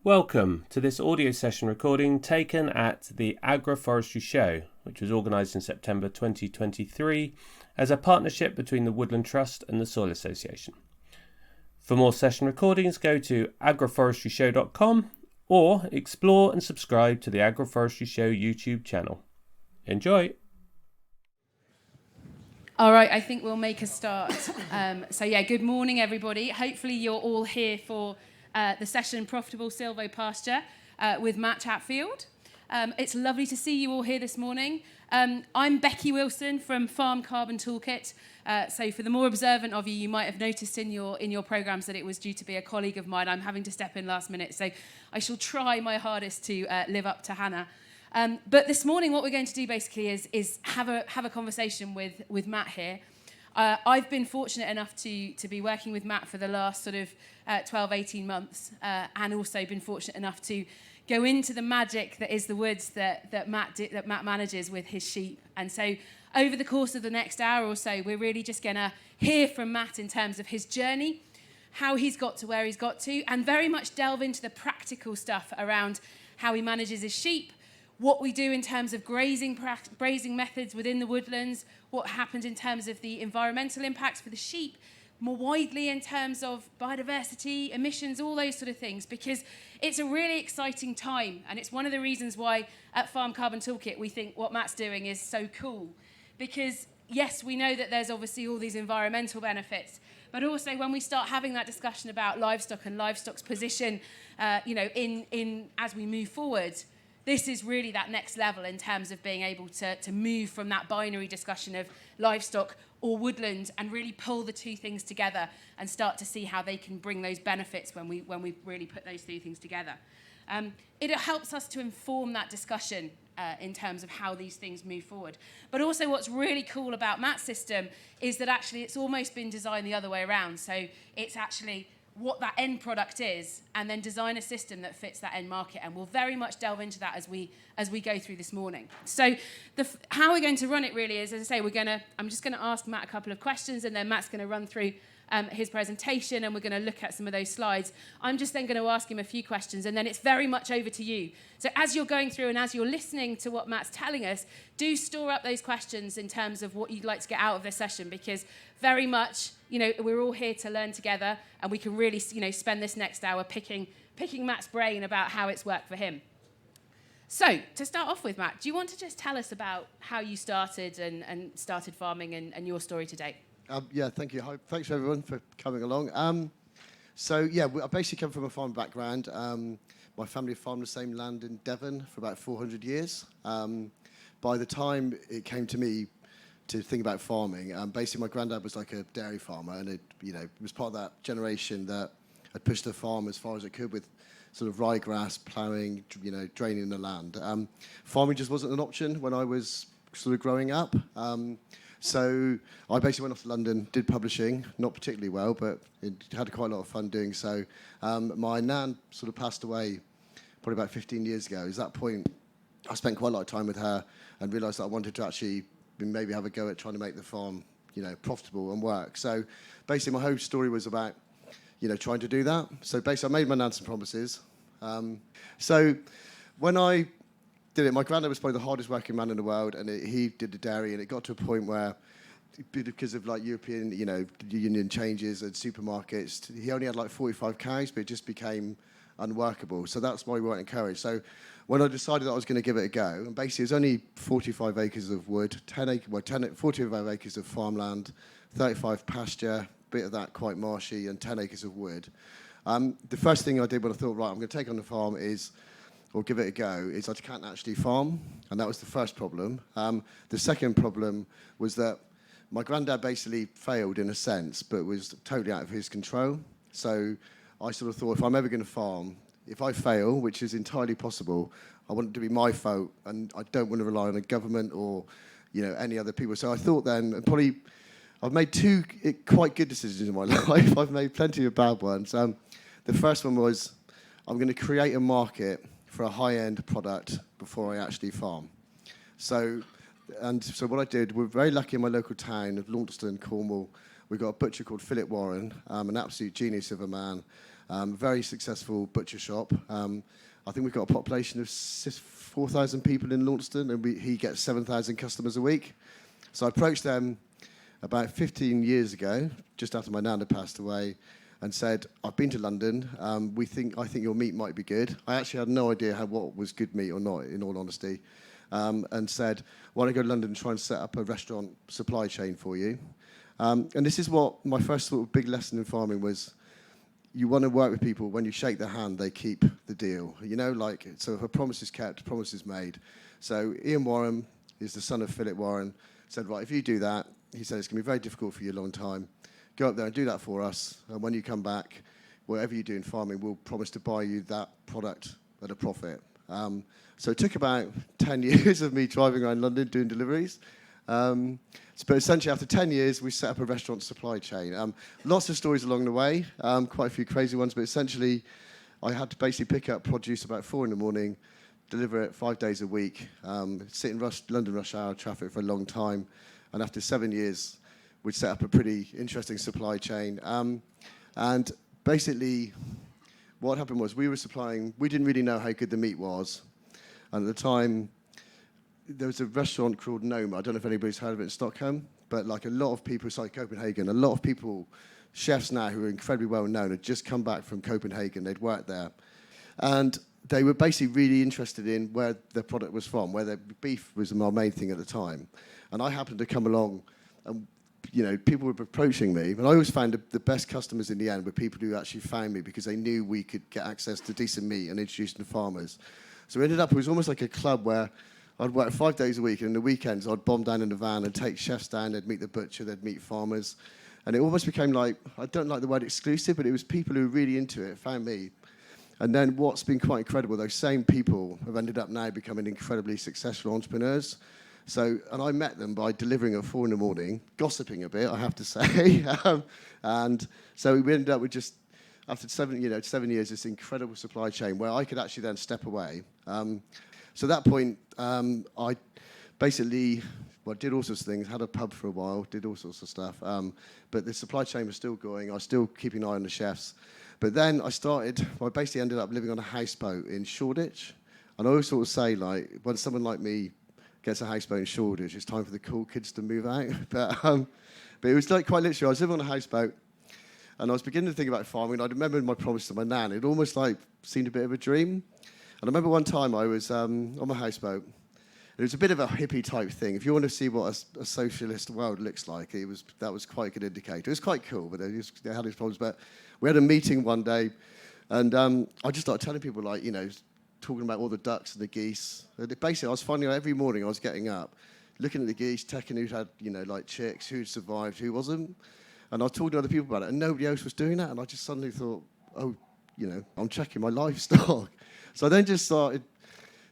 Welcome to this audio session recording taken at the Agroforestry Show, which was organised in September 2023 as a partnership between the Woodland Trust and the Soil Association. For more session recordings, go to agroforestryshow.com or explore and subscribe to the Agroforestry Show YouTube channel. Enjoy! All right, I think we'll make a start. Good morning, everybody. Hopefully you're all here for the session Profitable Silvopasture with Matt Chatfield. It's lovely to see you all here this morning. I'm Becky Wilson from Farm Carbon Toolkit. So for the more observant of you, you might have noticed in your programmes that it was due to be a colleague of mine. I'm having to step in last minute, so I shall try my hardest to live up to Hannah. But this morning, what we're going to do basically is have a conversation with Matt here. I've been fortunate enough to be working with Matt for the last sort of 12, 18 months, and also been fortunate enough to go into the magic that is the woods that Matt manages with his sheep. And so over the course of the next hour or so, we're really just going to hear from Matt in terms of his journey, how he's got to where he's got to, and very much delve into the practical stuff around how he manages his sheep, what we do in terms of grazing methods within the woodlands, what happens in terms of the environmental impacts for the sheep, more widely in terms of biodiversity, emissions, all those sort of things, because it's a really exciting time. And it's one of the reasons why at Farm Carbon Toolkit we think what Matt's doing is so cool. Because yes, we know that there's obviously all these environmental benefits, but also when we start having that discussion about livestock and livestock's position, in as we move forward, this is really that next level in terms of being able to move from that binary discussion of livestock or woodland and really pull the two things together and start to see how they can bring those benefits when we really put those two things together. It helps us to inform that discussion in terms of how these things move forward. But also what's really cool about Matt's system is that actually it's almost been designed the other way around. So it's actually what that end product is, and then design a system that fits that end market. And we'll very much delve into that as we go through this morning. So how we're going to run it really is, as I say, I'm just going to ask Matt a couple of questions, and then Matt's going to run through his presentation, and we're going to look at some of those slides. I'm just then going to ask him a few questions, and then it's very much over to you. So as you're going through and as you're listening to what Matt's telling us, do store up those questions in terms of what you'd like to get out of this session, because very much, we're all here to learn together, and we can really, spend this next hour picking Matt's brain about how it's worked for him. So, to start off with, Matt, do you want to just tell us about how you started and started farming and your story to date? Thank you. Thanks, everyone, for coming along. I basically come from a farm background. My family farmed the same land in Devon for about 400 years. By the time it came to me to think about farming, basically my granddad was like a dairy farmer, and it was part of that generation that had pushed the farm as far as it could with sort of ryegrass, ploughing, draining the land. Farming just wasn't an option when I was sort of growing up. So I basically went off to London, did publishing, not particularly well, but it had quite a lot of fun doing so. My nan sort of passed away probably about 15 years ago. At that point, I spent quite a lot of time with her and realised that I wanted to actually maybe have a go at trying to make the farm, profitable and work. So basically my whole story was about, trying to do that. So basically I made my nan some promises. So when I did it, my granddad was probably the hardest working man in the world, and he did the dairy, and it got to a point where, because of like European, union changes and supermarkets, he only had like 45 cows, but it just became unworkable. So that's why we weren't encouraged. So when I decided that I was going to give it a go, and basically it was only 45 acres of wood, 45 acres of farmland, 35 pasture, bit of that quite marshy, and 10 acres of wood. The first thing I did when I thought, right, I'm going to take on the farm or give it a go, is I can't actually farm, and that was the first problem. The second problem was that my granddad basically failed in a sense, but was totally out of his control. So I sort of thought, if I'm ever going to farm, if I fail, which is entirely possible, I want it to be my fault, and I don't want to rely on the government or any other people. So I thought then, and probably I've made two quite good decisions in my life. I've made plenty of bad ones. The first one was, I'm going to create a market for a high-end product before I actually farm. So what I did, we're very lucky in my local town of Launceston, Cornwall. We've got a butcher called Philip Warren, an absolute genius of a man. Very successful butcher shop. I think we've got a population of 4,000 people in Launceston, and he gets 7,000 customers a week. So I approached them about 15 years ago, just after my nana passed away, and said, I've been to London, I think your meat might be good. I actually had no idea what was good meat or not, in all honesty, and said, why don't I go to London and try and set up a restaurant supply chain for you? And this is what my first sort of big lesson in farming was. You want to work with people, when you shake their hand, they keep the deal. So if a promise is kept, a promise is made. So Ian Warren is the son of Philip Warren, said, right, if you do that, he said, it's going to be very difficult for you a long time. Go up there and do that for us, and when you come back, whatever you do in farming, we'll promise to buy you that product at a profit. So it took about 10 years of me driving around London doing deliveries. But essentially, after 10 years, we set up a restaurant supply chain. Lots of stories along the way, quite a few crazy ones, but essentially, I had to basically pick up produce about 4 in the morning, deliver it 5 days a week, sit in London rush hour traffic for a long time, and after 7 years, we'd set up a pretty interesting supply chain. And basically, what happened was we didn't really know how good the meat was, and at the time, there was a restaurant called Noma. I don't know if anybody's heard of it in Stockholm, but like a lot of people, it's like Copenhagen, a lot of people, chefs now who are incredibly well known, had just come back from Copenhagen, they'd worked there. And they were basically really interested in where their product was from, where their beef was my main thing at the time. And I happened to come along, and people were approaching me, but I always found the best customers in the end were people who actually found me because they knew we could get access to decent meat and introduce them to farmers. So it was almost like a club where I'd work 5 days a week, and in the weekends I'd bomb down in the van and take chefs down. They'd meet the butcher, they'd meet farmers, and it almost became like, I don't like the word exclusive, but it was people who were really into it found me. And then what's been quite incredible, those same people have ended up now becoming incredibly successful entrepreneurs. And I met them by delivering at 4 in the morning, gossiping a bit, I have to say. And so we ended up with just, after 7 years, this incredible supply chain where I could actually then step away. So at that point, I basically, did all sorts of things, had a pub for a while, did all sorts of stuff. But the supply chain was still going. I was still keeping an eye on the chefs. But then I basically ended up living on a houseboat in Shoreditch. And I always sort of say, like, when someone like me gets a houseboat in Shoreditch, it's time for the cool kids to move out. But it was like quite literally, I was living on a houseboat, and I was beginning to think about farming. I remembered my promise to my nan. It almost like seemed a bit of a dream. And I remember one time I was on my houseboat. It was a bit of a hippie type thing. If you want to see what a socialist world looks like, that was quite a good indicator. It was quite cool, but they had its problems. But we had a meeting one day, and I just started telling people, like, talking about all the ducks and the geese. And basically, I was finding out every morning I was getting up, looking at the geese, checking who'd had, like chicks, who'd survived, who wasn't. And I was talking to other people about it, and nobody else was doing that. And I just suddenly thought, I'm checking my livestock. So I then just started,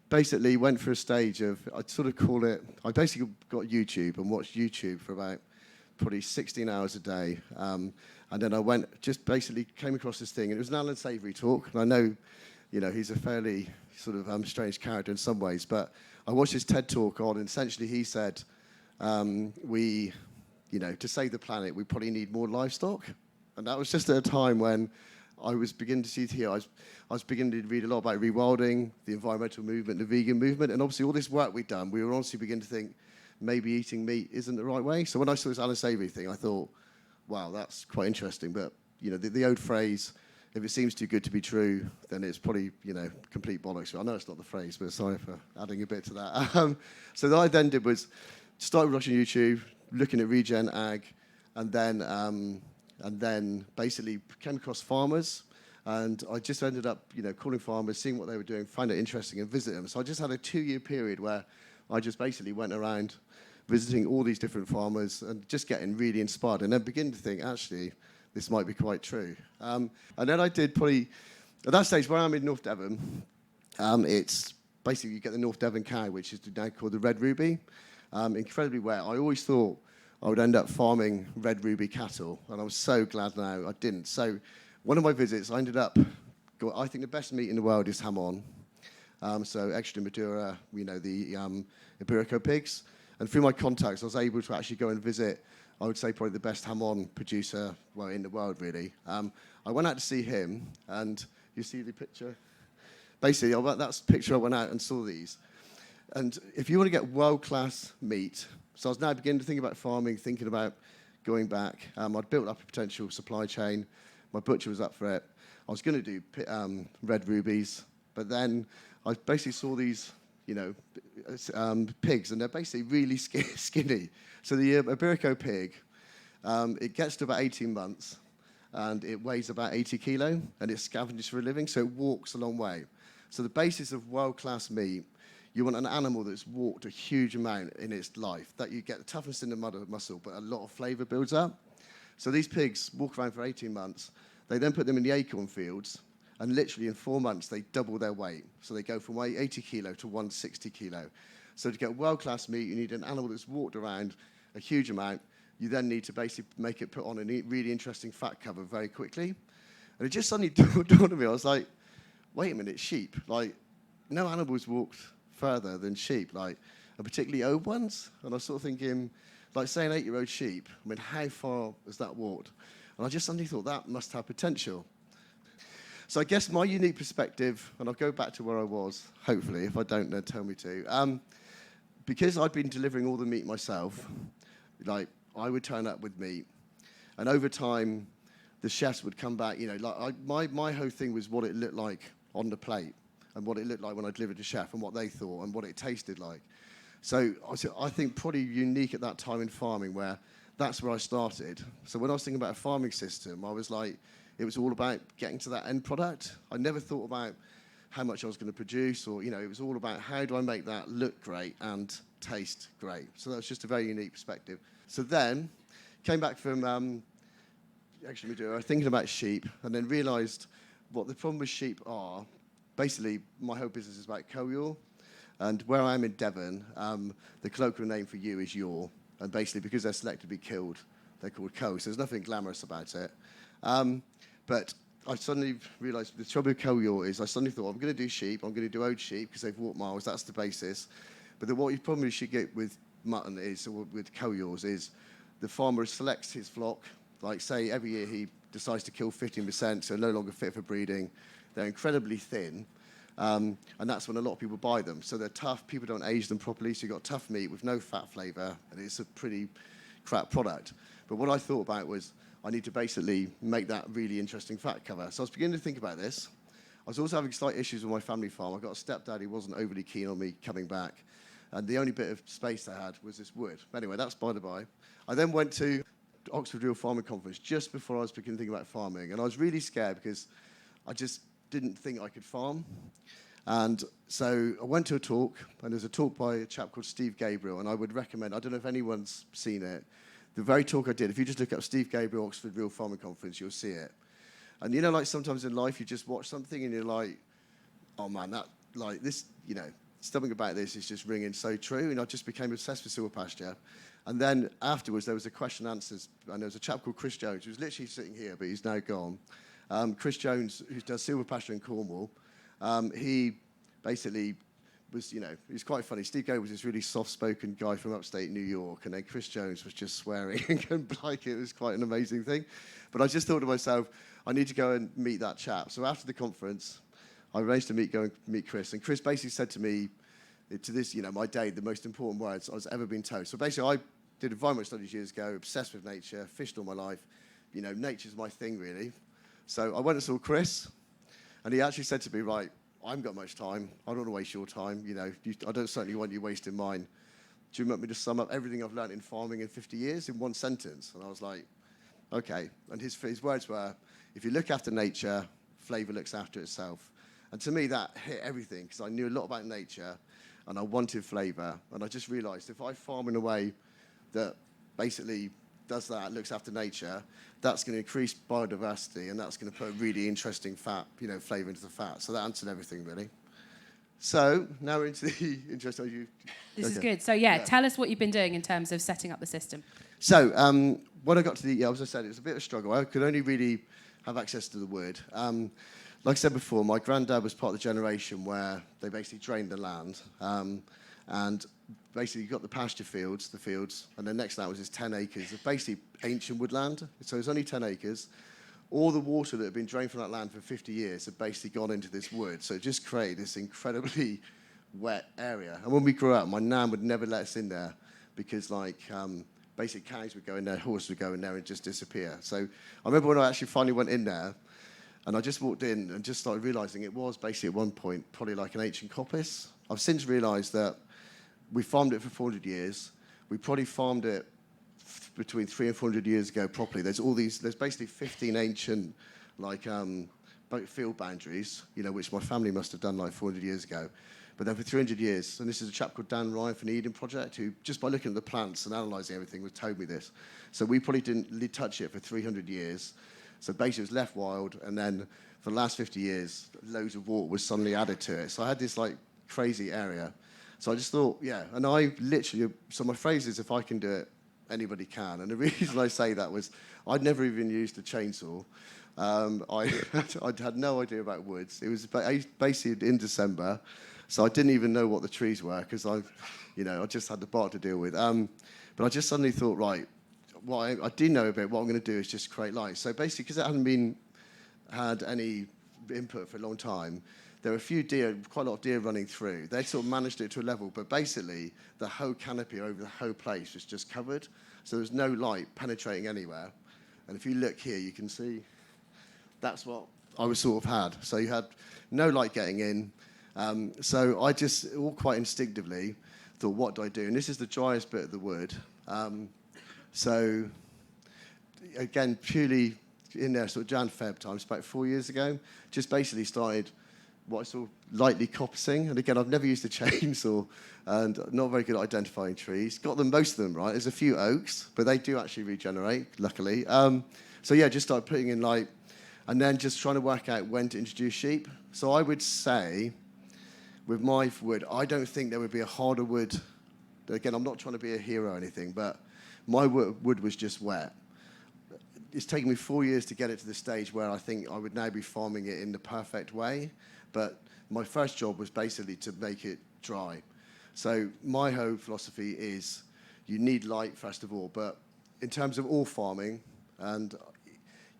basically went for a stage of, I'd sort of call it, I basically got YouTube and watched YouTube for about probably 16 hours a day. And then I basically came across this thing, and it was an Alan Savory talk. And I know, he's a fairly sort of strange character in some ways, but I watched his TED talk on, and essentially he said, to save the planet, we probably need more livestock. And that was just at a time when I was beginning to see here. I was beginning to read a lot about rewilding, the environmental movement, the vegan movement, and obviously all this work we'd done, we were honestly beginning to think maybe eating meat isn't the right way. So when I saw this Alan Savory thing, I thought, wow, that's quite interesting. But the old phrase, if it seems too good to be true, then it's probably complete bollocks. I know it's not the phrase, but sorry for adding a bit to that. So what I then did was started watching YouTube, looking at regen ag, and then basically came across farmers, and I just ended up, calling farmers, seeing what they were doing, find it interesting, and visit them. So I just had a 2-year period where I just basically went around visiting all these different farmers and just getting really inspired, and then beginning to think, actually, this might be quite true. And then I did probably, at that stage where I'm in North Devon, it's basically you get the North Devon cow, which is now called the Red Ruby, incredibly wet. I always thought I would end up farming Red Ruby cattle, and I was so glad now I didn't. So one of my visits, I ended up, I think the best meat in the world is ham on. So extra Madura, the Iberico pigs. And through my contacts, I was able to actually go and visit I would say probably the best ham-on producer, well, in the world, really. I went out to see him, and you see the picture? Basically, that's the picture I went out and saw these. And if you want to get world-class meat, so I was now beginning to think about farming, thinking about going back. I'd built up a potential supply chain. My butcher was up for it. I was going to do red rubies, but then I basically saw these, pigs, and they're basically really skinny. So the Iberico pig, it gets to about 18 months, and it weighs about 80 kilo, and it scavenges for a living, so it walks a long way. So the basis of world-class meat, you want an animal that's walked a huge amount in its life, that you get the toughness in the muscle, but a lot of flavour builds up. So these pigs walk around for 18 months. They then put them in the acorn fields, and literally in 4 months, they double their weight. So they go from 80 kilo to 160 kilo. So to get world-class meat, you need an animal that's walked around a huge amount. You then need to basically make it put on a really interesting fat cover very quickly. And it just suddenly dawned on me. I was like, wait a minute, sheep. Like, no animals walked further than sheep, like, and particularly old ones. And I was sort of thinking, like, say an 8-year-old sheep, I mean, how far has that walked? And I just suddenly thought that must have potential. So I guess my unique perspective, and I'll go back to where I was, hopefully, if I don't, then tell me to. Because I'd been delivering all the meat myself, like, I would turn up with meat, and over time, the chefs would come back, my whole thing was what it looked like on the plate, and what it looked like when I delivered to chef, and what they thought, and what it tasted like. So I think probably unique at that time in farming, where that's where I started. So when I was thinking about a farming system, I was like, it was all about getting to that end product. I never thought about how much I was going to produce, or, it was all about how do I make that look great and taste great. So that was just a very unique perspective. So then, came back from thinking about sheep, and then realised what the problem with sheep are. Basically, my whole business is about cull, and where I am in Devon, the colloquial name for ewe is yaw, and basically because they're selectively killed, they're called cull, so there's nothing glamorous about it. But I suddenly realised the trouble with cull is I suddenly thought, I'm going to do sheep, I'm going to do old sheep, because they've walked miles, that's the basis. But what you probably should get with mutton is, or with cull is the farmer selects his flock, like say every year he decides to kill 15%, so no longer fit for breeding. They're incredibly thin, and that's when a lot of people buy them. So they're tough, people don't age them properly, so you've got tough meat with no fat flavour, and it's a pretty crap product. But what I thought about was, I need to basically make that really interesting fat cover. So I was beginning to think about this. I was also having slight issues with my family farm. I got a stepdad who wasn't overly keen on me coming back, and the only bit of space I had was this wood. Anyway, that's by the by. I then went to Oxford Real Farming Conference just before I was beginning to think about farming, and I was really scared because I just didn't think I could farm. And so I went to a talk, and there's a talk by a chap called Steve Gabriel, and I would recommend, I don't know if anyone's seen it, the very talk I did, if you just look up Steve Gabriel, Oxford Real Farming Conference, you'll see it. And like sometimes in life you just watch something and you're like, oh man, that, like this, something about this is just ringing so true. And I just became obsessed with Silvopasture. And then afterwards there was a question and answers, and there was a chap called Chris Jones, who was literally sitting here, but he's now gone. Chris Jones, who does Silvopasture in Cornwall, he basically was, he's quite funny. Steve Gabriel was this really soft-spoken guy from upstate New York, and then Chris Jones was just swearing and couldn't like it. It was quite an amazing thing. But I just thought to myself, I need to go and meet that chap. So after the conference, I arranged to go and meet Chris, and Chris basically said to me, to this, my day, the most important words I was ever been told. So basically, I did environment studies years ago, obsessed with nature, fished all my life. Nature's my thing, really. So I went and saw Chris, and he actually said to me, right, I haven't got much time. I don't want to waste your time. I don't certainly want you wasting mine. Do you want me to sum up everything I've learned in farming in 50 years in one sentence? And I was like, okay. And his words were, if you look after nature, flavour looks after itself. And to me, that hit everything, because I knew a lot about nature, and I wanted flavour. And I just realised if I farm in a way that basically does that, looks after nature, that's going to increase biodiversity, and that's going to put a really interesting fat, flavour into the fat. So that answered everything, really. So now we're into the interesting. This is good. So tell us what you've been doing in terms of setting up the system. So when I got to as I said, it was a bit of a struggle. I could only really have access to the wood. Like I said before, my granddad was part of the generation where they basically drained the land. And basically you've got the pasture fields, and then next to that was this 10 acres of basically ancient woodland. So it's only 10 acres. All the water that had been drained from that land for 50 years had basically gone into this wood. So it just created this incredibly wet area. And when we grew up, my nan would never let us in there because, basically cows would go in there, horses would go in there and just disappear. So I remember when I actually finally went in there, and I just walked in and just started realising it was basically at one point probably like an ancient coppice. I've since realised that we farmed it for 400 years. We probably farmed it between 300 and 400 years ago properly. There's basically 15 ancient field boundaries, which my family must have done 400 years ago. But then for 300 years, and this is a chap called Dan Ryan from the Eden Project, who just by looking at the plants and analysing everything, told me this. So we probably didn't touch it for 300 years. So basically it was left wild, and then for the last 50 years, loads of water was suddenly added to it. So I had this crazy area. So I just thought, and I literally, so my phrase is, if I can do it, anybody can. And the reason I say that was I'd never even used a chainsaw. I had no idea about woods. It was basically in December, so I didn't even know what the trees were because I just had the bark to deal with. But I just suddenly thought, right, what I do know about what I'm going to do is just create light. So basically, because it hadn't had any input for a long time, there were a few deer, quite a lot of deer running through. They sort of managed it to a level, but basically the whole canopy over the whole place was just covered. So there was no light penetrating anywhere. And if you look here, you can see that's what I was sort of had. So you had no light getting in. So I just, all quite instinctively, thought, what do I do? And this is the driest bit of the wood. So again, purely in there, sort of Jan, Feb time, it's about 4 years ago, just basically started what I saw lightly coppicing. And again, I've never used a chainsaw and not very good at identifying trees. Got them, most of them right. There's a few oaks, but they do actually regenerate, luckily. Just started putting in light and then just trying to work out when to introduce sheep. So I would say with my wood, I don't think there would be a harder wood. Again, I'm not trying to be a hero or anything, but my wood was just wet. It's taken me 4 years to get it to the stage where I think I would now be farming it in the perfect way. But my first job was basically to make it dry. So my whole philosophy is you need light, first of all. But in terms of all farming, and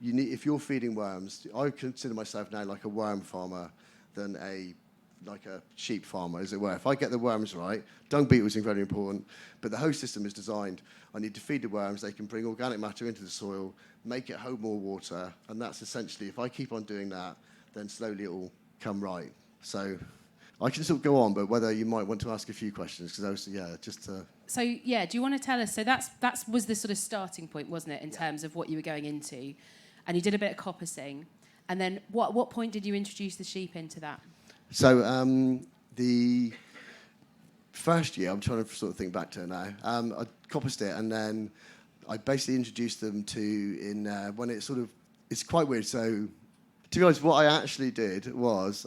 if you're feeding worms, I consider myself now like a worm farmer than a sheep farmer, as it were. If I get the worms right, dung beetles are very important, but the host system is designed. I need to feed the worms. They can bring organic matter into the soil, make it hold more water, and that's essentially, if I keep on doing that, then slowly it will come right. So I can sort of go on, but whether you might want to ask a few questions, because I was, So, do you want to tell us, so that was the sort of starting point, wasn't it, in terms of what you were going into? And you did a bit of coppicing. And then what point did you introduce the sheep into that? So the first year, I'm trying to sort of think back to it now, I coppiced it, and then I basically introduced them to when it's quite weird. So to be honest, what I actually did was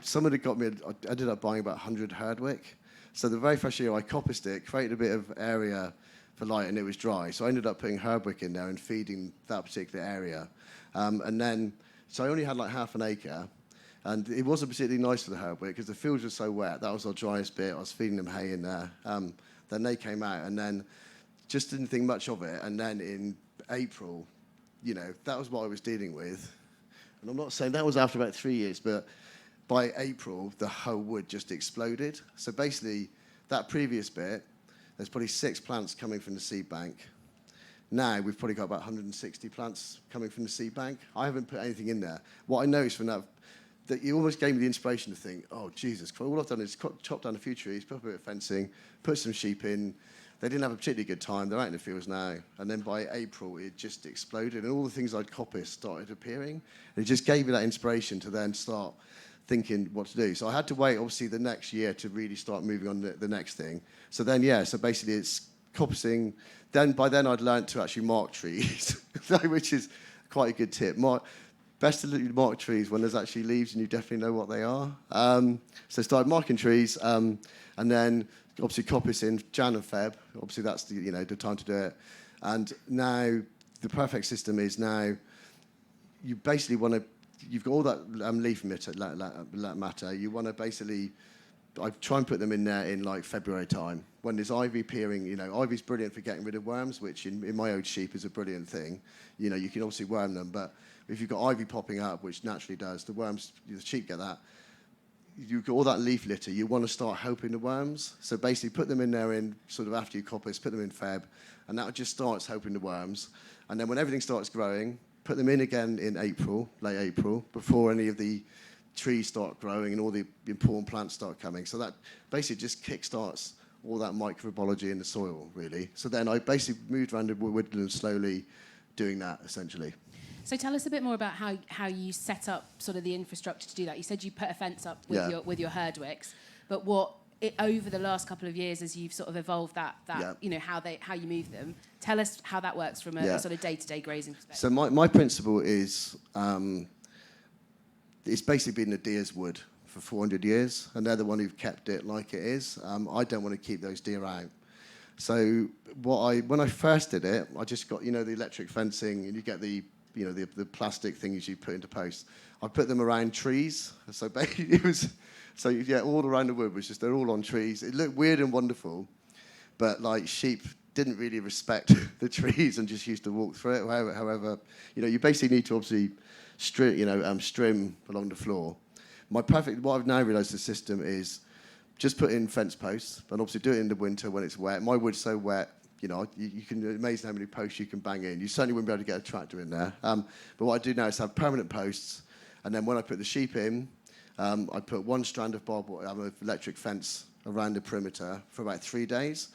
somebody got me. I ended up buying about 100 Herdwick. So the very first year I coppiced it, created a bit of area for light, and it was dry. So I ended up putting Herdwick in there and feeding that particular area. And then, so I only had half an acre, and it wasn't particularly nice for the Herdwick because the fields were so wet. That was our driest bit. I was feeding them hay in there. Then they came out, and then just didn't think much of it. And then in April, that was what I was dealing with. And I'm not saying that was after about 3 years, but by April, the whole wood just exploded. So basically, that previous bit, there's probably 6 plants coming from the seed bank. Now, we've probably got about 160 plants coming from the seed bank. I haven't put anything in there. What I noticed from that you almost gave me the inspiration to think, oh, Jesus, all I've done is chop down a few trees, put a bit of fencing, put some sheep in. They didn't have a particularly good time. They're out in the fields now. And then by April, it just exploded. And all the things I'd coppiced started appearing. And it just gave me that inspiration to then start thinking what to do. So I had to wait, obviously, the next year to really start moving on the next thing. So then, so basically it's coppicing. Then by then I'd learned to actually mark trees, which is quite a good tip. Best to mark trees when there's actually leaves and you definitely know what they are. So I started marking trees, and then obviously coppicing Jan and Feb. Obviously that's the time to do it. And now the perfect system is now you basically want to. You've got all that leaf matter. You want to basically I try and put them in there in like February time when there's ivy appearing. You know, ivy's brilliant for getting rid of worms, which in my old sheep is a brilliant thing. You know, you can obviously worm them, but if you've got ivy popping up, which naturally does, the sheep get that. You've got all that leaf litter, you want to start helping the worms. So basically put them in there in sort of after you coppice, put them in Feb, and that just starts helping the worms. And then when everything starts growing, put them in again in April, late April, before any of the trees start growing and all the important plants start coming. So that basically just kickstarts all that microbiology in the soil, really. So then I basically moved around the woodland slowly doing that, essentially. So tell us a bit more about how you set up sort of the infrastructure to do that. You said you put a fence up with your herdwicks, but over the last couple of years, as you've sort of evolved that you know how you move them, tell us how that works from a sort of day-to-day grazing perspective. So my principle is it's basically been the deer's wood for 400 years, and they're the one who've kept it like it is. I don't want to keep those deer out. So when I first did it, I just got the electric fencing, and you get the plastic things you put into posts. I put them around trees. So basically all around the wood they're all on trees. It looked weird and wonderful, but like sheep didn't really respect the trees and just used to walk through it. However, you basically need to obviously strim along the floor. What I've now realised the system is just put in fence posts, and obviously do it in the winter when it's wet. My wood's so wet, you can amazing how many posts you can bang in. You certainly wouldn't be able to get a tractor in there. But what I do now is have permanent posts, and then when I put the sheep in, I put one strand of electric fence around the perimeter for about 3 days,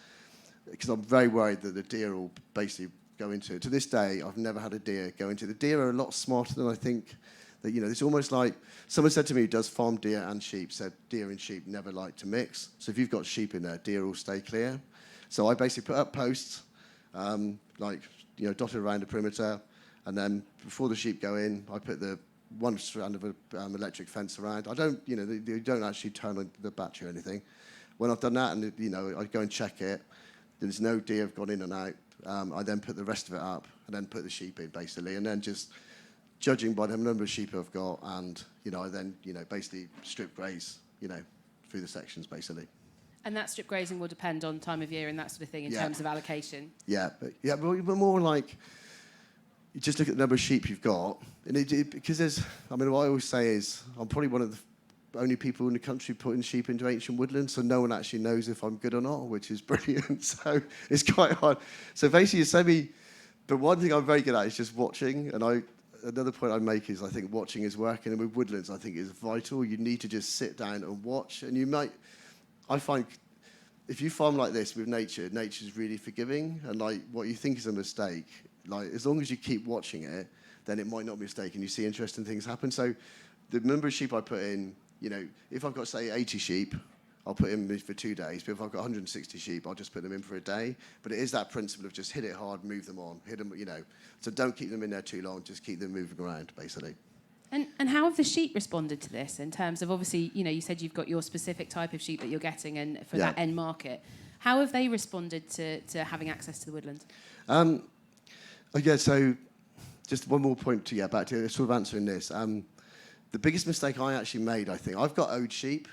because I'm very worried that the deer will basically go into it. To this day, I've never had a deer go into it. The deer are a lot smarter than I think. That it's almost like someone said to me who does farm deer and sheep, said deer and sheep never like to mix. So if you've got sheep in there, deer will stay clear. So I basically put up posts, dotted around the perimeter, and then before the sheep go in, I put the one strand of electric fence around. I don't, they don't actually turn on the battery or anything. When I've done that, and I go and check it, there's no deer have gone in and out. I then put the rest of it up, and then put the sheep in basically, and then just judging by the number of sheep I've got, and I then basically strip graze, through the sections basically. And that strip grazing will depend on time of year and that sort of thing in terms of allocation. But more like you just look at the number of sheep you've got, and because what I always say is I'm probably one of the only people in the country putting sheep into ancient woodlands, so no one actually knows if I'm good or not, which is brilliant. So it's quite hard. So basically, the one thing I'm very good at is just watching, and another point I make is I think watching is working, and with woodlands I think is vital. You need to just sit down and watch, and I find if you farm like this with nature's really forgiving, and like what you think is a mistake, like as long as you keep watching it, then it might not be a mistake, and you see interesting things happen. So the number of sheep I put in, if I've got say 80 sheep, I'll put in for 2 days. But if I've got 160 sheep, I'll just put them in for a day. But it is that principle of just hit it hard, move them on, hit them, So don't keep them in there too long. Just keep them moving around, basically. And how have the sheep responded to this in terms of, obviously, you said you've got your specific type of sheep that you're getting and for that end market. How have they responded to having access to the woodland? So just one more point to get back to sort of answering this. The biggest mistake I actually made, I think, I've got owed sheep,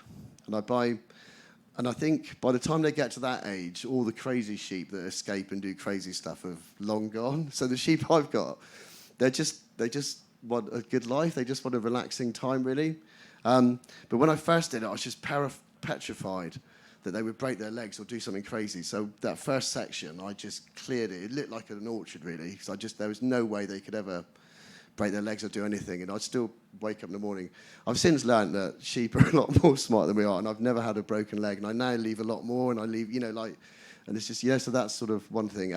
and I think by the time they get to that age, all the crazy sheep that escape and do crazy stuff have long gone. So the sheep I've got, they just want a good life. They just want a relaxing time, really. But when I first did it, I was just petrified that they would break their legs or do something crazy. So that first section, I just cleared it. It looked like an orchard, really. So there was no way they could ever break their legs or do anything, and I'd still wake up in the morning. I've since learned that sheep are a lot more smart than we are, and I've never had a broken leg, and I now leave a lot more, and I leave, and it's just, so that's sort of one thing.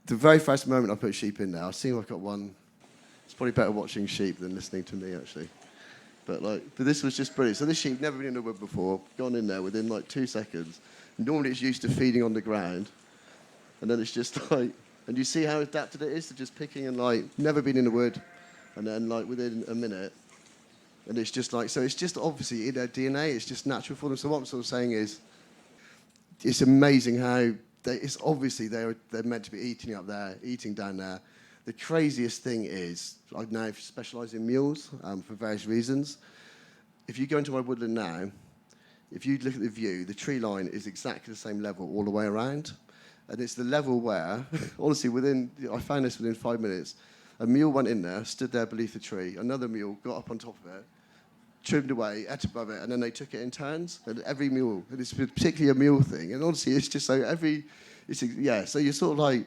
The very first moment I put sheep in there, I see I've got one. It's probably better watching sheep than listening to me, actually. But this was just brilliant. So this sheep never been in the wood before, gone in there within 2 seconds. Normally it's used to feeding on the ground, and then it's just and you see how adapted it is to just picking and never been in the wood, and then within a minute, and it's just so it's just obviously in their DNA, it's just natural for them. So what I'm sort of saying is, it's amazing how it's obviously they're meant to be eating up there, eating down there. The craziest thing is, I now specialise in mules for various reasons. If you go into my woodland now, if you look at the view, the tree line is exactly the same level all the way around. And it's the level where, honestly, I found this within 5 minutes, a mule went in there, stood there beneath the tree, another mule got up on top of it, trimmed away, ate above it, and then they took it in turns. And every mule, and it's particularly a mule thing, and honestly, it's just so so you're sort of like,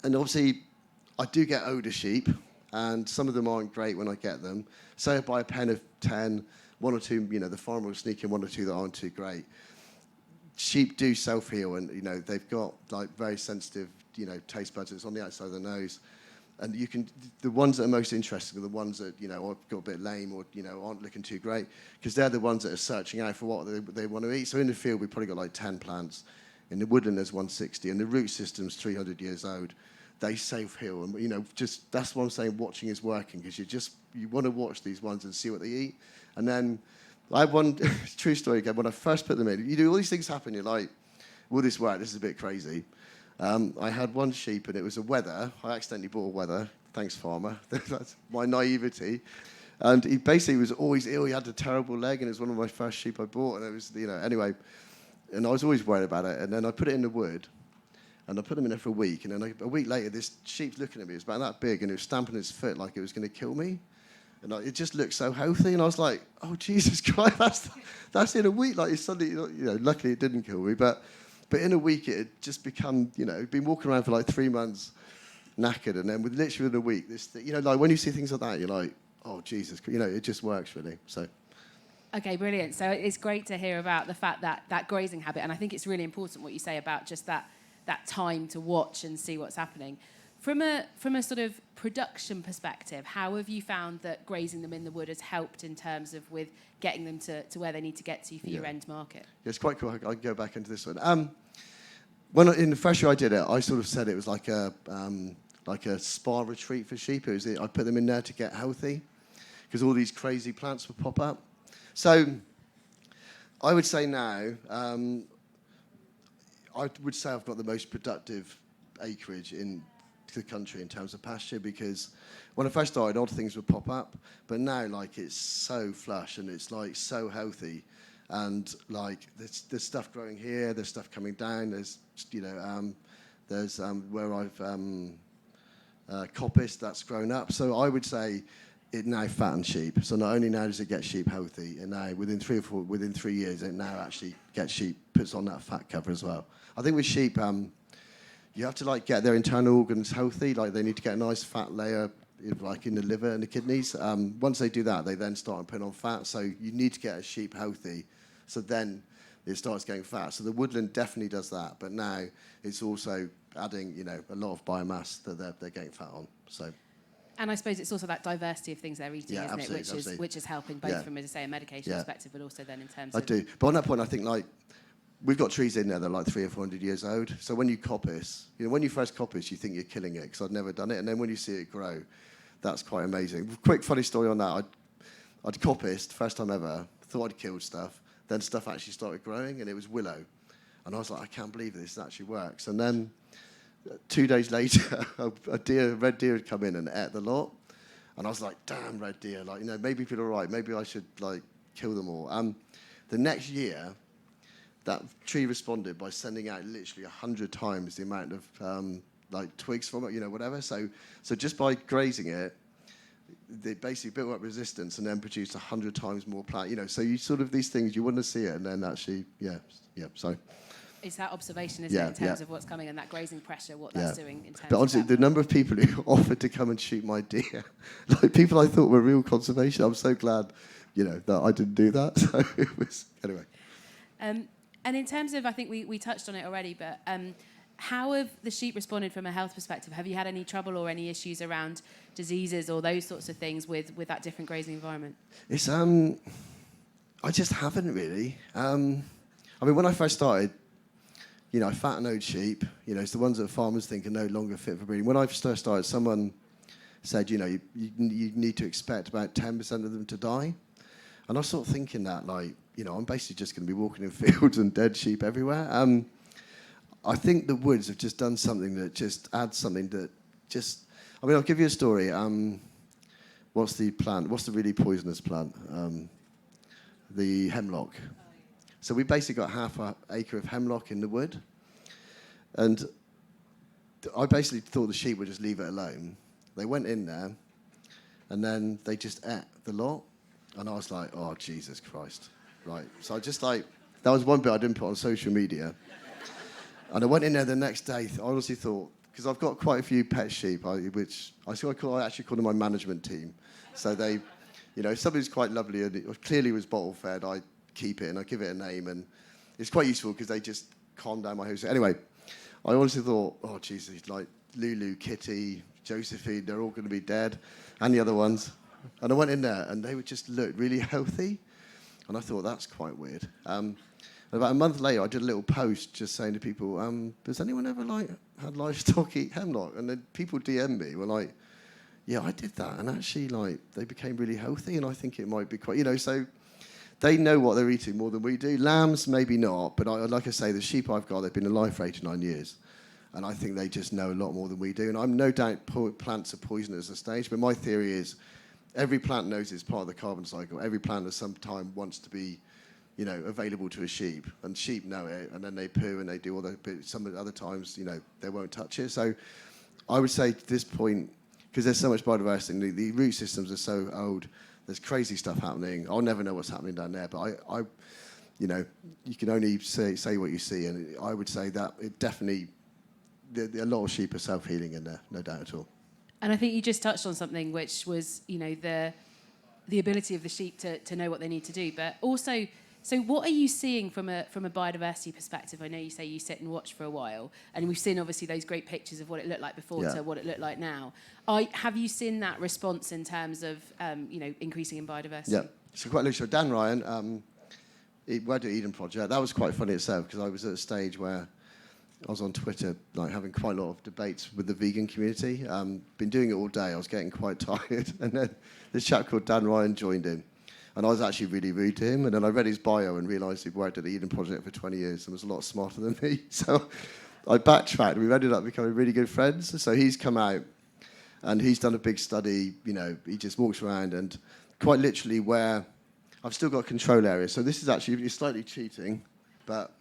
and obviously, I do get older sheep, and some of them aren't great when I get them. Say I buy a pen of 10, one or two, the farmer will sneak in one or two that aren't too great. Sheep do self-heal, and they've got like very sensitive, taste buds. It's on the outside of the nose, and the ones that are most interesting are the ones that have got a bit lame or aren't looking too great, because they're the ones that are searching out for what they want to eat. So in the field we've probably got like 10 plants. In the woodland there's 160, and the root system's 300 years old. They self-heal, and that's what I'm saying. Watching is working, because you want to watch these ones and see what they eat. And then I had one true story again. When I first put them in, you do all these things happen. You're like, will this work? This is a bit crazy. I had one sheep, and it was a wether. I accidentally bought a wether. Thanks, farmer. That's my naivety. And he basically was always ill. He had a terrible leg, and it was one of my first sheep I bought. And it was, anyway. And I was always worried about it. And then I put it in the wood, and I put him in there for a week. And then a week later, this sheep's looking at me. It was about that big, and it was stamping its foot like it was going to kill me. And it just looked so healthy. And I was like, oh, Jesus Christ, that's in a week. Like, it's suddenly, luckily it didn't kill me. But in a week, it had just become, been walking around for like 3 months, knackered. And then literally in a week, this thing, like when you see things like that, you're like, oh, Jesus, it just works really. So. Okay, brilliant. So it's great to hear about the fact that grazing habit, and I think it's really important what you say about just that time to watch and see what's happening. From a sort of production perspective, how have you found that grazing them in the wood has helped in terms of with getting them to where they need to get to for your end market? Yeah, it's quite cool. I can go back into this one. In the first year I did it, I sort of said it was like a spa retreat for sheep. I put them in there to get healthy, because all these crazy plants would pop up. So I would say now, I would say I've got the most productive acreage in the country in terms of pasture, because when I first started, odd things would pop up, but now like it's so flush and it's like so healthy, and like there's stuff growing here, there's stuff coming down, there's where I've coppiced, that's grown up. So I would say it now fattens sheep. So not only now does it get sheep healthy, and now within 3 years, it now actually gets sheep, puts on that fat cover as well. I think with sheep, you have to like get their internal organs healthy. Like they need to get a nice fat layer, like in the liver and the kidneys. Once they do that, they then start putting on fat. So you need to get a sheep healthy, so then it starts getting fat. So the woodland definitely does that, but now it's also adding, a lot of biomass that they're getting fat on. So. And I suppose it's also that diversity of things they're eating, isn't it? Absolutely. Which is helping both from, as I say, a medication perspective, but also then in terms of... I do. But on that point, I think, like, we've got trees in there that are like 300 or 400 years old. So when you coppice, when you first coppice, you think you're killing it, because I'd never done it. And then when you see it grow, that's quite amazing. Quick funny story on that. I'd coppiced, first time ever, thought I'd killed stuff. Then stuff actually started growing, and it was willow. And I was like, I can't believe this actually works. And then 2 days later, a red deer had come in and ate the lot. And I was like, damn, red deer, like, maybe people are right. Maybe I should, like, kill them all. The next year, that tree responded by sending out literally 100 times the amount of, like, twigs from it, whatever. So just by grazing it, they basically built up resistance and then produced 100 times more plant. So you sort of, these things, you wouldn't see it, and then actually, so... It's that observation, isn't it, in terms of what's coming and that grazing pressure, what that's doing in terms But honestly, of the number of people who offered to come and shoot my deer, like people I thought were real conservation, I'm so glad, that I didn't do that. So it was, anyway. And in terms of, I think we touched on it already, but how have the sheep responded from a health perspective? Have you had any trouble or any issues around diseases or those sorts of things with that different grazing environment? It's, I just haven't really. When I first started, I fatten old sheep. It's the ones that farmers think are no longer fit for breeding. When I first started, someone said, you need to expect about 10% of them to die. And I was sort of thinking that, like, I'm basically just going to be walking in fields and dead sheep everywhere. I think the woods have just done something that just adds something that just... I'll give you a story. What's the plant? What's the really poisonous plant? the hemlock. So we basically got half an acre of hemlock in the wood. And I basically thought the sheep would just leave it alone. They went in there, and then they just ate the lot. And I was like, oh, Jesus Christ. Right. So I just like, that was one bit I didn't put on social media. And I went in there the next day. I honestly thought, because I've got quite a few pet sheep, which I actually call them my management team. So they, if somebody's quite lovely and it clearly was bottle fed, I keep it and I give it a name. And it's quite useful because they just calm down my house. Anyway, I honestly thought, oh, Jesus, like Lulu, Kitty, Josephine, they're all going to be dead, and the other ones. And I went in there, and they would just look really healthy. And I thought, that's quite weird. About a month later, I did a little post just saying to people, does anyone ever had livestock eat hemlock? And then people DM me, were like, yeah, I did that. And actually, they became really healthy, and I think it might be quite, so they know what they're eating more than we do. Lambs, maybe not, but like I say, the sheep I've got, they've been alive for 89 years. And I think they just know a lot more than we do. And I'm no doubt plants are poisonous at a stage, but my theory is every plant knows it's part of the carbon cycle. Every plant at some time wants to be, available to a sheep. And sheep know it, and then they poo and they do all that. But some other times, they won't touch it. So I would say to this point, because there's so much biodiversity, the root systems are so old, there's crazy stuff happening. I'll never know what's happening down there, but I you can only say what you see. And I would say that it definitely, a lot of sheep are self-healing in there, no doubt at all. And I think you just touched on something which was, the ability of the sheep to know what they need to do. But also, so what are you seeing from a biodiversity perspective? I know you say you sit and watch for a while, and we've seen obviously those great pictures of what it looked like before to what it looked like now. Have you seen that response in terms of, increasing in biodiversity? Yeah, so quite literally. Dan Ryan, we had the Eden Project. That was quite funny itself, because I was at a stage where I was on Twitter, having quite a lot of debates with the vegan community. Been doing it all day. I was getting quite tired. And then this chap called Dan Ryan joined in. And I was actually really rude to him. And then I read his bio and realised he'd worked at the Eden Project for 20 years and was a lot smarter than me. So I backtracked. We've ended up becoming really good friends. So he's come out and he's done a big study. He just walks around and quite literally where I've still got a control area. So this is actually, it's slightly cheating, but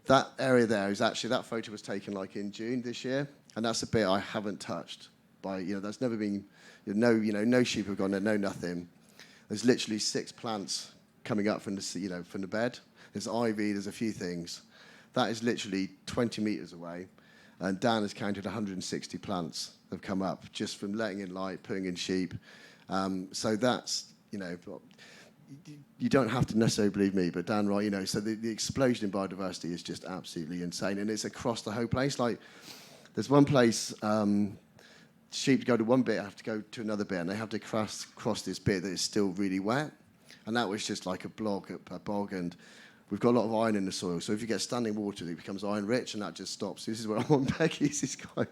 that area there is actually, that photo was taken in June this year, and that's a bit I haven't touched by, that's never been, no sheep have gone there, no nothing. There's literally 6 plants coming up from the bed. There's ivy, there's a few things. That is literally 20 metres away, and Dan has counted 160 plants that have come up just from letting in light, putting in sheep. So that's, you don't have to necessarily believe me, but Dan, right, so the explosion in biodiversity is just absolutely insane, and it's across the whole place. There's one place, sheep go to one bit, have to go to another bit, and they have to cross this bit that is still really wet, and that was just like a bog, and we've got a lot of iron in the soil, so if you get standing water, it becomes iron rich, and that just stops. This is where I'm on Becky's. This guy.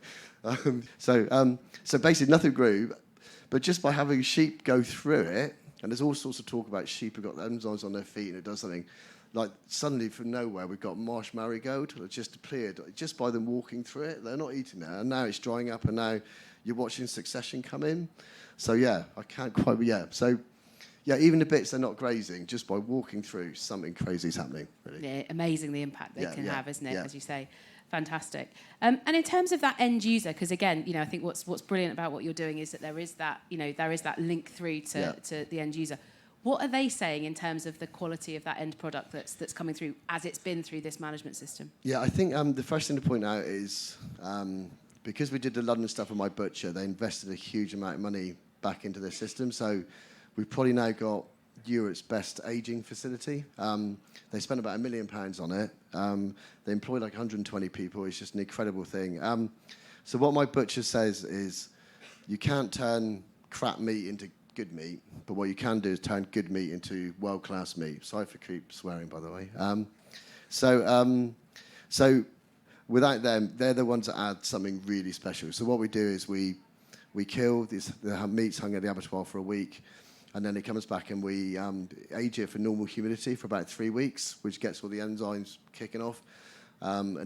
So basically nothing grew, but just by having sheep go through it. And there's all sorts of talk about sheep who've got the enzymes on their feet and it does something. Suddenly from nowhere, we've got marsh marigold that just appeared just by them walking through it. They're not eating that. And now it's drying up and now you're watching succession come in. So, yeah, I can't quite, So, yeah, even the bits they're not grazing, just by walking through, something crazy is happening, really. Yeah, amazing the impact they can have, isn't it, yeah. as you say. Fantastic. And in terms of that end user, because again, I think what's brilliant about what you're doing is that there is that link through to the end user. What are they saying in terms of the quality of that end product that's coming through as it's been through this management system? Yeah, I think the first thing to point out is because we did the London stuff with my butcher, they invested a huge amount of money back into their system. So we've probably now got Europe's best ageing facility. They spent about £1 million on it. They employ 120 people. It's just an incredible thing. So what my butcher says is you can't turn crap meat into good meat, but what you can do is turn good meat into world-class meat. Sorry for keep swearing, by the way. So without them, they're the ones that add something really special. So what we do is we kill the meat's hung at the abattoir for a week. And then it comes back and we age it for normal humidity for about 3 weeks, which gets all the enzymes kicking off. And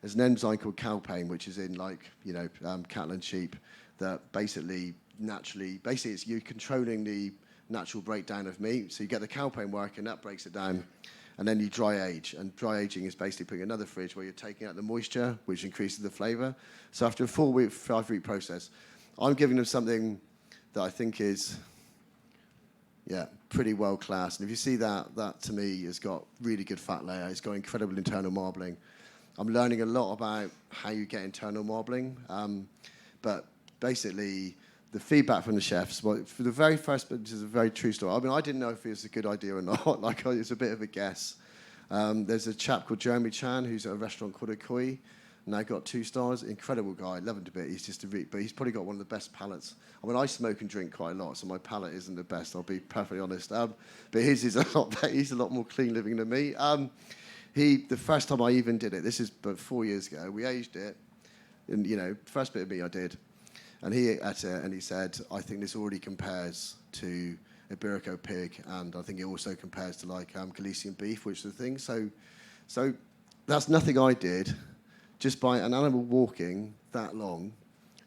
there's an enzyme called calpain, which is in cattle and sheep, that basically it's you controlling the natural breakdown of meat. So you get the cow pain working, that breaks it down, and then you dry age. And dry aging is basically putting another fridge where you're taking out the moisture, which increases the flavour. So after a 4-week, 5-week process, I'm giving them something that I think is, pretty world class. And if you see that to me has got really good fat layer. It's got incredible internal marbling. I'm learning a lot about how you get internal marbling. But basically, the feedback from the chefs, well, for the very first bit, this is a very true story. I mean, I didn't know if it was a good idea or not. It's a bit of a guess. There's a chap called Jeremy Chan who's at a restaurant called Akoi. Now got 2 stars. Incredible guy. Love him to bit. He's just but he's probably got one of the best palates. I mean, I smoke and drink quite a lot, so my palate isn't the best. I'll be perfectly honest. But his is a lot better. He's a lot more clean living than me. The first time I even did it, this is about 4 years ago. We aged it, and first bit of meat I did, and he ate it and he said, "I think this already compares to Iberico pig, and I think it also compares to Galician beef, which is the thing." So that's nothing I did. Just by an animal walking that long,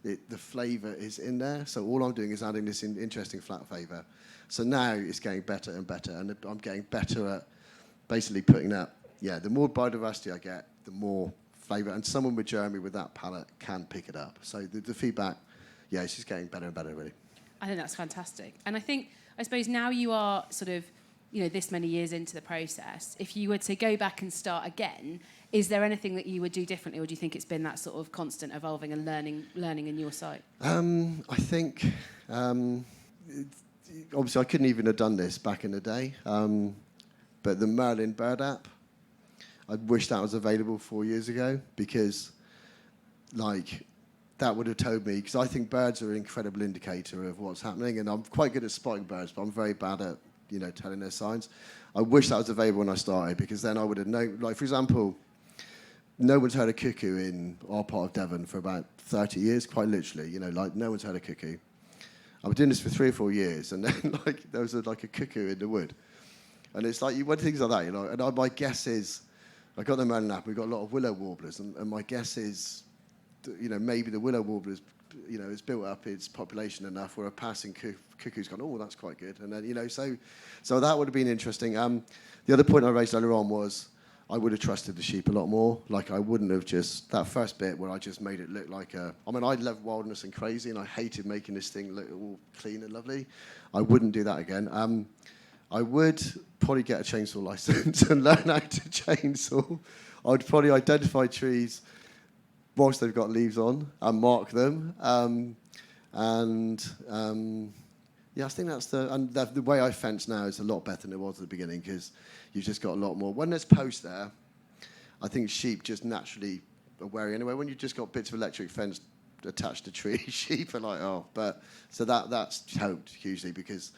the flavour is in there. So all I'm doing is adding this interesting flat flavour. So now it's getting better and better, and I'm getting better at basically putting that. Yeah, the more biodiversity I get, the more flavour. And someone with Jeremy with that palate can pick it up. So the feedback, it's just getting better and better, really. I think that's fantastic. And I suppose now you are sort of, this many years into the process, if you were to go back and start again, is there anything that you would do differently, or do you think it's been that sort of constant evolving and learning in your site? I think, obviously I couldn't even have done this back in the day, but the Merlin bird app, I wish that was available 4 years ago, because that would have told me, because I think birds are an incredible indicator of what's happening, and I'm quite good at spotting birds, but I'm very bad at telling their signs. I wish that was available when I started, because then I would have known. For example, no one's heard a cuckoo in our part of Devon for about 30 years, quite literally. No one's heard a cuckoo. I was doing this for 3 or 4 years, and then there was a cuckoo in the wood, and it's you want things like that, And my guess is, I got the Merlin app. We've got a lot of willow warblers, and my guess is, maybe the willow warblers, it's built up its population enough where a passing cuckoo's gone, oh, that's quite good, and then so that would have been interesting. The other point I raised earlier on was, I would have trusted the sheep a lot more. I wouldn't have just, that first bit where I just made it look like I love wildness and crazy, and I hated making this thing look all clean and lovely. I wouldn't do that again. I would probably get a chainsaw license and learn how to chainsaw. I'd probably identify trees whilst they've got leaves on and mark them. I think that's the way I fence now is a lot better than it was at the beginning, because you've just got a lot more. When there's posts there, I think sheep just naturally are wary anyway. When you've just got bits of electric fence attached to trees, sheep are like, oh. But so that's helped hugely, because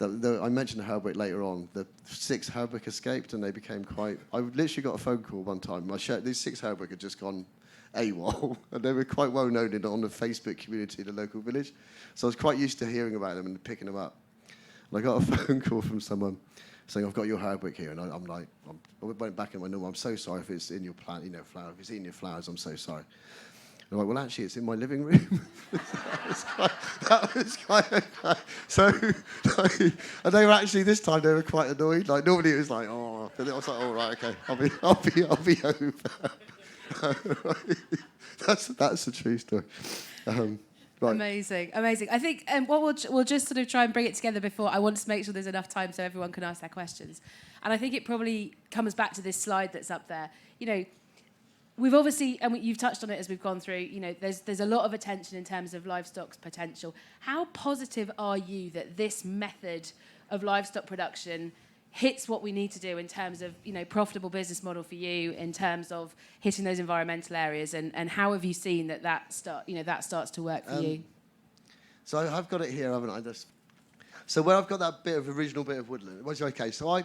I mentioned the Herwick later on. The 6 Herwick escaped, and they became quite. I literally got a phone call one time. These 6 Herwick had just gone AWOL, and they were quite well known on the Facebook community in the local village. So I was quite used to hearing about them and picking them up. And I got a phone call from someone saying, I've got your Herwick here. And I went back in my normal, I'm so sorry if it's in your plant, flower. If it's eating your flowers, I'm so sorry. And I'm like, well, actually, it's in my living room. that was quite so, and they were actually, this time, they were quite annoyed. Normally it was oh. But I was all right, okay, I'll be over. That's a true story. Right. Amazing. I think what we'll just sort of try and bring it together before. I want to make sure there's enough time so everyone can ask their questions. And I think it probably comes back to this slide that's up there. We've obviously, and you've touched on it as we've gone through, there's a lot of attention in terms of livestock's potential. How positive are you that this method of livestock production hits what we need to do in terms of, profitable business model for you, in terms of hitting those environmental areas, and how have you seen that starts to work for you? So I've got it here, haven't I? So where I've got that original bit of woodland, okay, so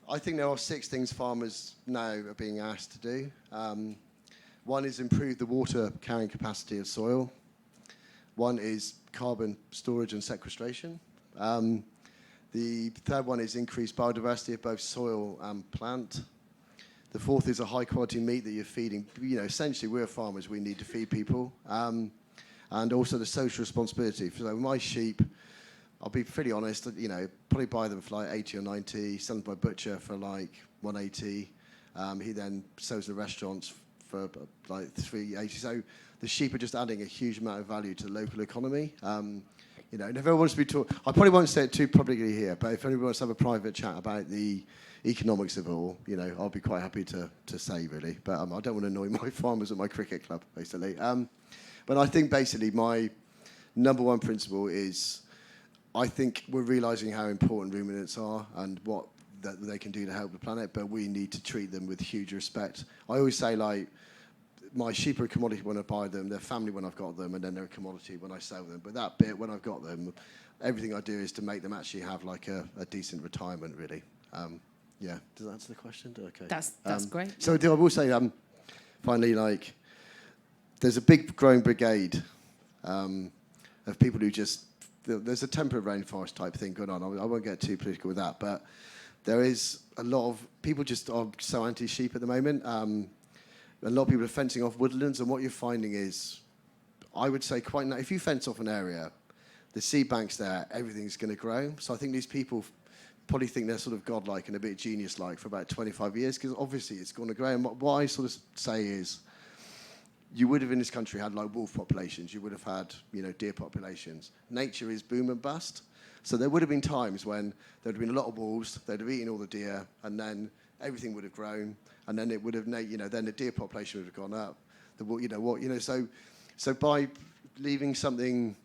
I think there are 6 things farmers now are being asked to do. One is improve the water carrying capacity of soil. One is carbon storage and sequestration. The third one is increased biodiversity of both soil and plant. The fourth is a high-quality meat that you're feeding. Essentially, we're farmers. We need to feed people. And also the social responsibility. So my sheep, I'll be pretty honest, probably buy them for like 80 or 90, sell them by butcher for like 180. He then sells the restaurants for like 380. So the sheep are just adding a huge amount of value to the local economy. And if everyone wants to be taught, I probably won't say it too publicly here, but if anyone wants to have a private chat about the economics of it all, I'll be quite happy to say, really. But I don't want to annoy my farmers at my cricket club, basically. But I think basically my number one principle is I think we're realising how important ruminants are and what that they can do to help the planet, but we need to treat them with huge respect. I always say, like, my sheep are a commodity when I buy them, they're family when I've got them, and then they're a commodity when I sell them. But that bit, when I've got them, everything I do is to make them actually have, like, a decent retirement, really. Yeah, does that answer the question? Okay. That's great. So I will say, finally, like, there's a big growing brigade of people who just... There's a temperate rainforest type thing going on. I won't get too political with that, but there is a lot of... People just are so anti-sheep at the moment. A lot of people are fencing off woodlands, and what you're finding is, I would say if you fence off an area, the seed bank's there, everything's going to grow. So I think these people probably think they're sort of godlike and a bit genius-like for about 25 years, because obviously it's going to grow. And what I sort of say is, you would have in this country had like wolf populations, you would have had deer populations. Nature is boom and bust. So there would have been times when there would have been a lot of wolves, they'd have eaten all the deer, and then everything would have grown, and then it would have, then the deer population would have gone up. So by leaving something,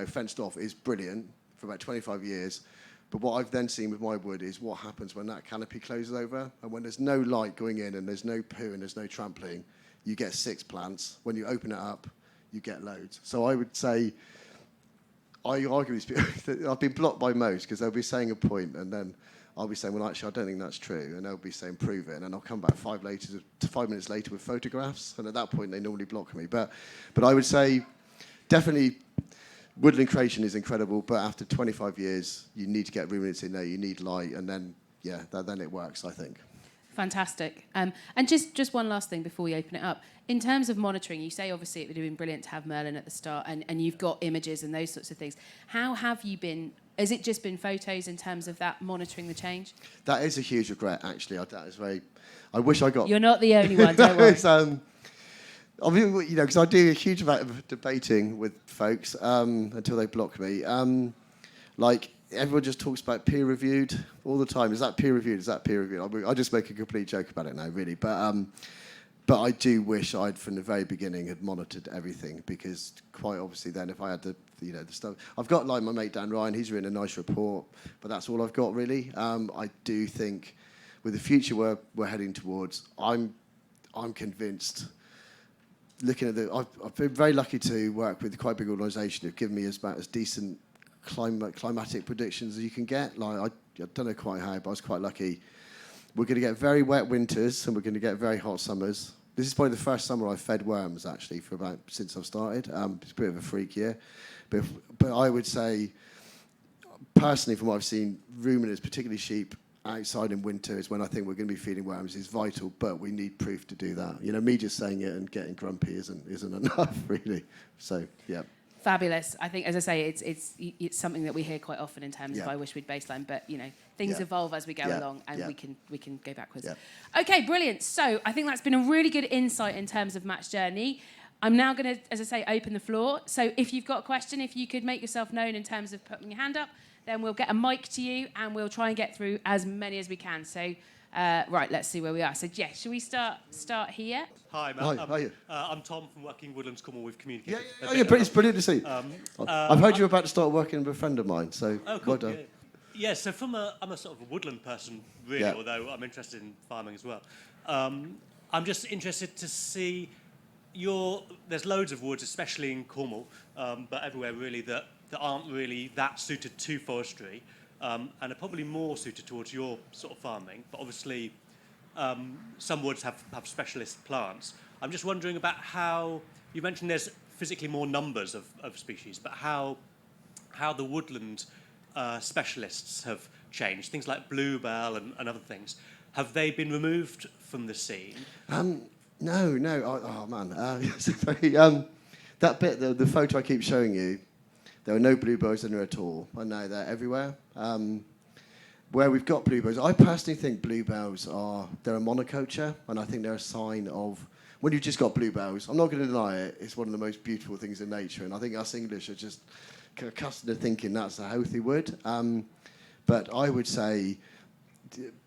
fenced off is brilliant for about 25 years. But what I've then seen with my wood is what happens when that canopy closes over, and when there's no light going in, and there's no poo, and there's no trampling, you get 6 plants. When you open it up, you get loads. So I would say, I argue with these people. I've been blocked by most, because they'll be saying a point, and then I'll be saying, well, actually, I don't think that's true. And they'll be saying, prove it. And then I'll come back 5 minutes later with photographs. And at that point, they normally block me. But I would say, definitely, woodland creation is incredible. But after 25 years, you need to get ruminants in there. You need light. And then, then it works, I think. Fantastic. And just one last thing before we open it up. In terms of monitoring, you say obviously it would have been brilliant to have Merlin at the start, and you've got images and those sorts of things. How have you been? Has it just been photos in terms of that monitoring the change? That is a huge regret, actually. That is very... I wish I got... You're not the only one, don't worry. I mean, because I do a huge amount of debating with folks until they block me. Everyone just talks about peer-reviewed all the time. Is that peer-reviewed? Is that peer-reviewed? I just make a complete joke about it now, really. But I do wish I'd, from the very beginning, had monitored everything, because quite obviously then, if I had the stuff... I've got, like, my mate Dan Ryan, he's written a nice report, but that's all I've got, really. I do think, with the future we're heading towards, I'm convinced... Looking at I've been very lucky to work with quite a big organisation who've given me about as decent climatic predictions as you can get. Like, I don't know quite how, but I was quite lucky. We're going to get very wet winters, and we're going to get very hot summers. This is probably the first summer I've fed worms, actually, since I've started. It's a bit of a freak year. But I would say, personally, from what I've seen, ruminants, particularly sheep, outside in winter is when I think we're going to be feeding worms is vital, but we need proof to do that. Me just saying it and getting grumpy isn't enough, really. So, yeah. Fabulous. I think, as I say, it's something that we hear quite often in terms of I wish we'd baseline, but things evolve as we go along, and we can go backwards. Yeah. Okay, brilliant. So I think that's been a really good insight in terms of Matt's journey. I'm now going to, as I say, open the floor. So if you've got a question, if you could make yourself known in terms of putting your hand up, then we'll get a mic to you, and we'll try and get through as many as we can. So, right, let's see where we are. So, Jess, shall we start here? Hi, Matt. Hi, how are you? I'm Tom from Working Woodlands Cornwall. We've communicated. It's brilliant to see. I've heard you're about to start working with a friend of mine, so cool. Well done. Yeah, so I'm a sort of a woodland person, really, although I'm interested in farming as well. I'm just interested to see there's loads of woods, especially in Cornwall, but everywhere really, that aren't really that suited to forestry, and are probably more suited towards your sort of farming. But obviously, some woods have specialist plants. I'm just wondering about how, you mentioned there's physically more numbers of species, but how the woodland specialists have changed, things like bluebell and other things. Have they been removed from the scene? No. Oh man, it's very, that bit, the photo I keep showing you, there were no bluebells in there at all, and now they're everywhere. Where we've got bluebells, I personally think bluebells they're a monoculture, and I think they're a sign of, when you've just got bluebells, I'm not going to deny it, it's one of the most beautiful things in nature, and I think us English are just accustomed to thinking that's a healthy wood. But I would say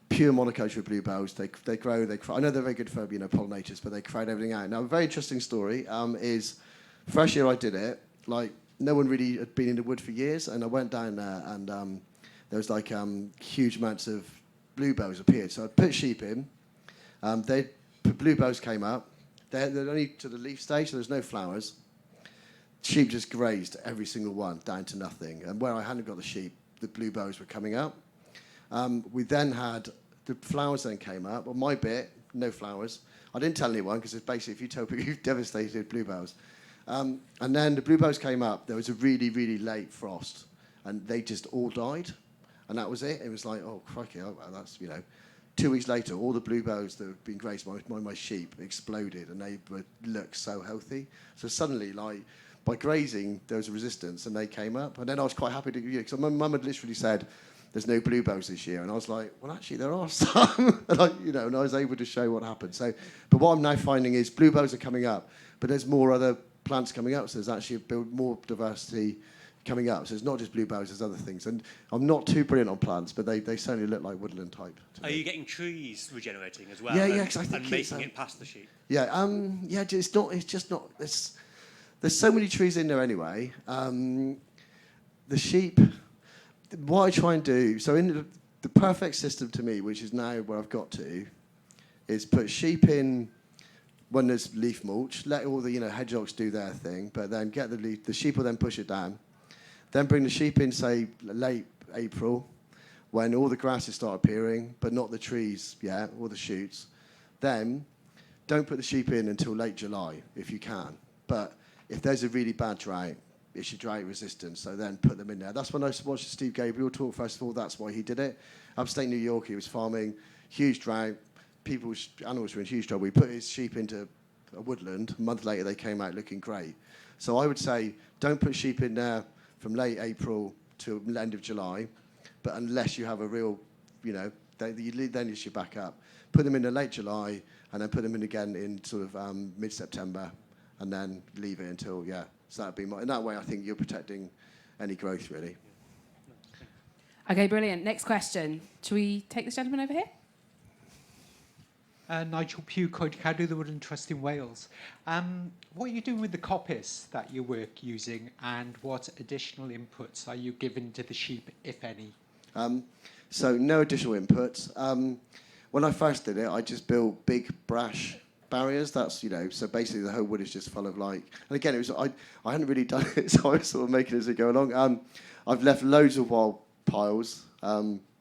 pure monoculture of bluebells, they grow, they crowd. I know they're very good for pollinators, but they crowd everything out. Now, a very interesting story is, first year I did it, like no one really had been in the wood for years, and I went down there and there was like huge amounts of bluebells appeared. So I put sheep in, bluebells came up, they're only to the leaf stage, so there's no flowers. Sheep just grazed every single one down to nothing, and where I hadn't got the sheep, the bluebells were coming up. We then had the flowers then came up. On my bit, no flowers. I didn't tell anyone because it's basically if you tell people you've devastated bluebells. And then the bluebells came up. There was a really, really late frost, and they just all died, and that was it. It was like, oh crikey, that's 2 weeks later, all the bluebells that had been grazed by my sheep exploded, and they looked so healthy. So suddenly, like, by grazing, there was a resistance, and they came up. And then I was quite happy to, because my mum had literally said, there's no bluebells this year. And I was like, well, actually, there are some. and I was able to show what happened. So, but what I'm now finding is bluebells are coming up, but there's more other plants coming up. So there's actually more diversity coming up. So it's not just bluebells, there's other things. And I'm not too brilliant on plants, but they certainly look like woodland type. Are you getting trees regenerating as well? Yeah, because I think and making it past the sheep? Yeah, it's just not... There's so many trees in there anyway. The sheep, what I try and do, so in the perfect system to me, which is now where I've got to, is put sheep in when there's leaf mulch, let all the hedgehogs do their thing, but then get the sheep will then push it down. Then bring the sheep in, say, late April, when all the grasses start appearing, but not the trees yet, or the shoots. Then don't put the sheep in until late July, if you can. But if there's a really bad drought, it's your drought resistant, so then put them in there. That's when I watched Steve Gabriel talk, first of all, that's why he did it. Upstate New York, he was farming, huge drought, animals were in huge trouble. He put his sheep into a woodland, a month later they came out looking great. So I would say, don't put sheep in there from late April to the end of July, but unless you have a real, then you should back up. Put them in the late July, and then put them in again in sort of mid-September, and then leave it until, so that'd be in that way I think you're protecting any growth, really. Okay, brilliant. Next question. Shall we take this gentleman over here? Nigel Pewcoid, how do the Woodland Trust in Wales? What are you doing with the coppice that you work using, and what additional inputs are you giving to the sheep, if any? So no additional inputs. When I first did it, I just built big brash barriers. That's so basically the whole wood is just full of and again it was I hadn't really done it, so I was sort of making it as I go along. I've left loads of wild piles.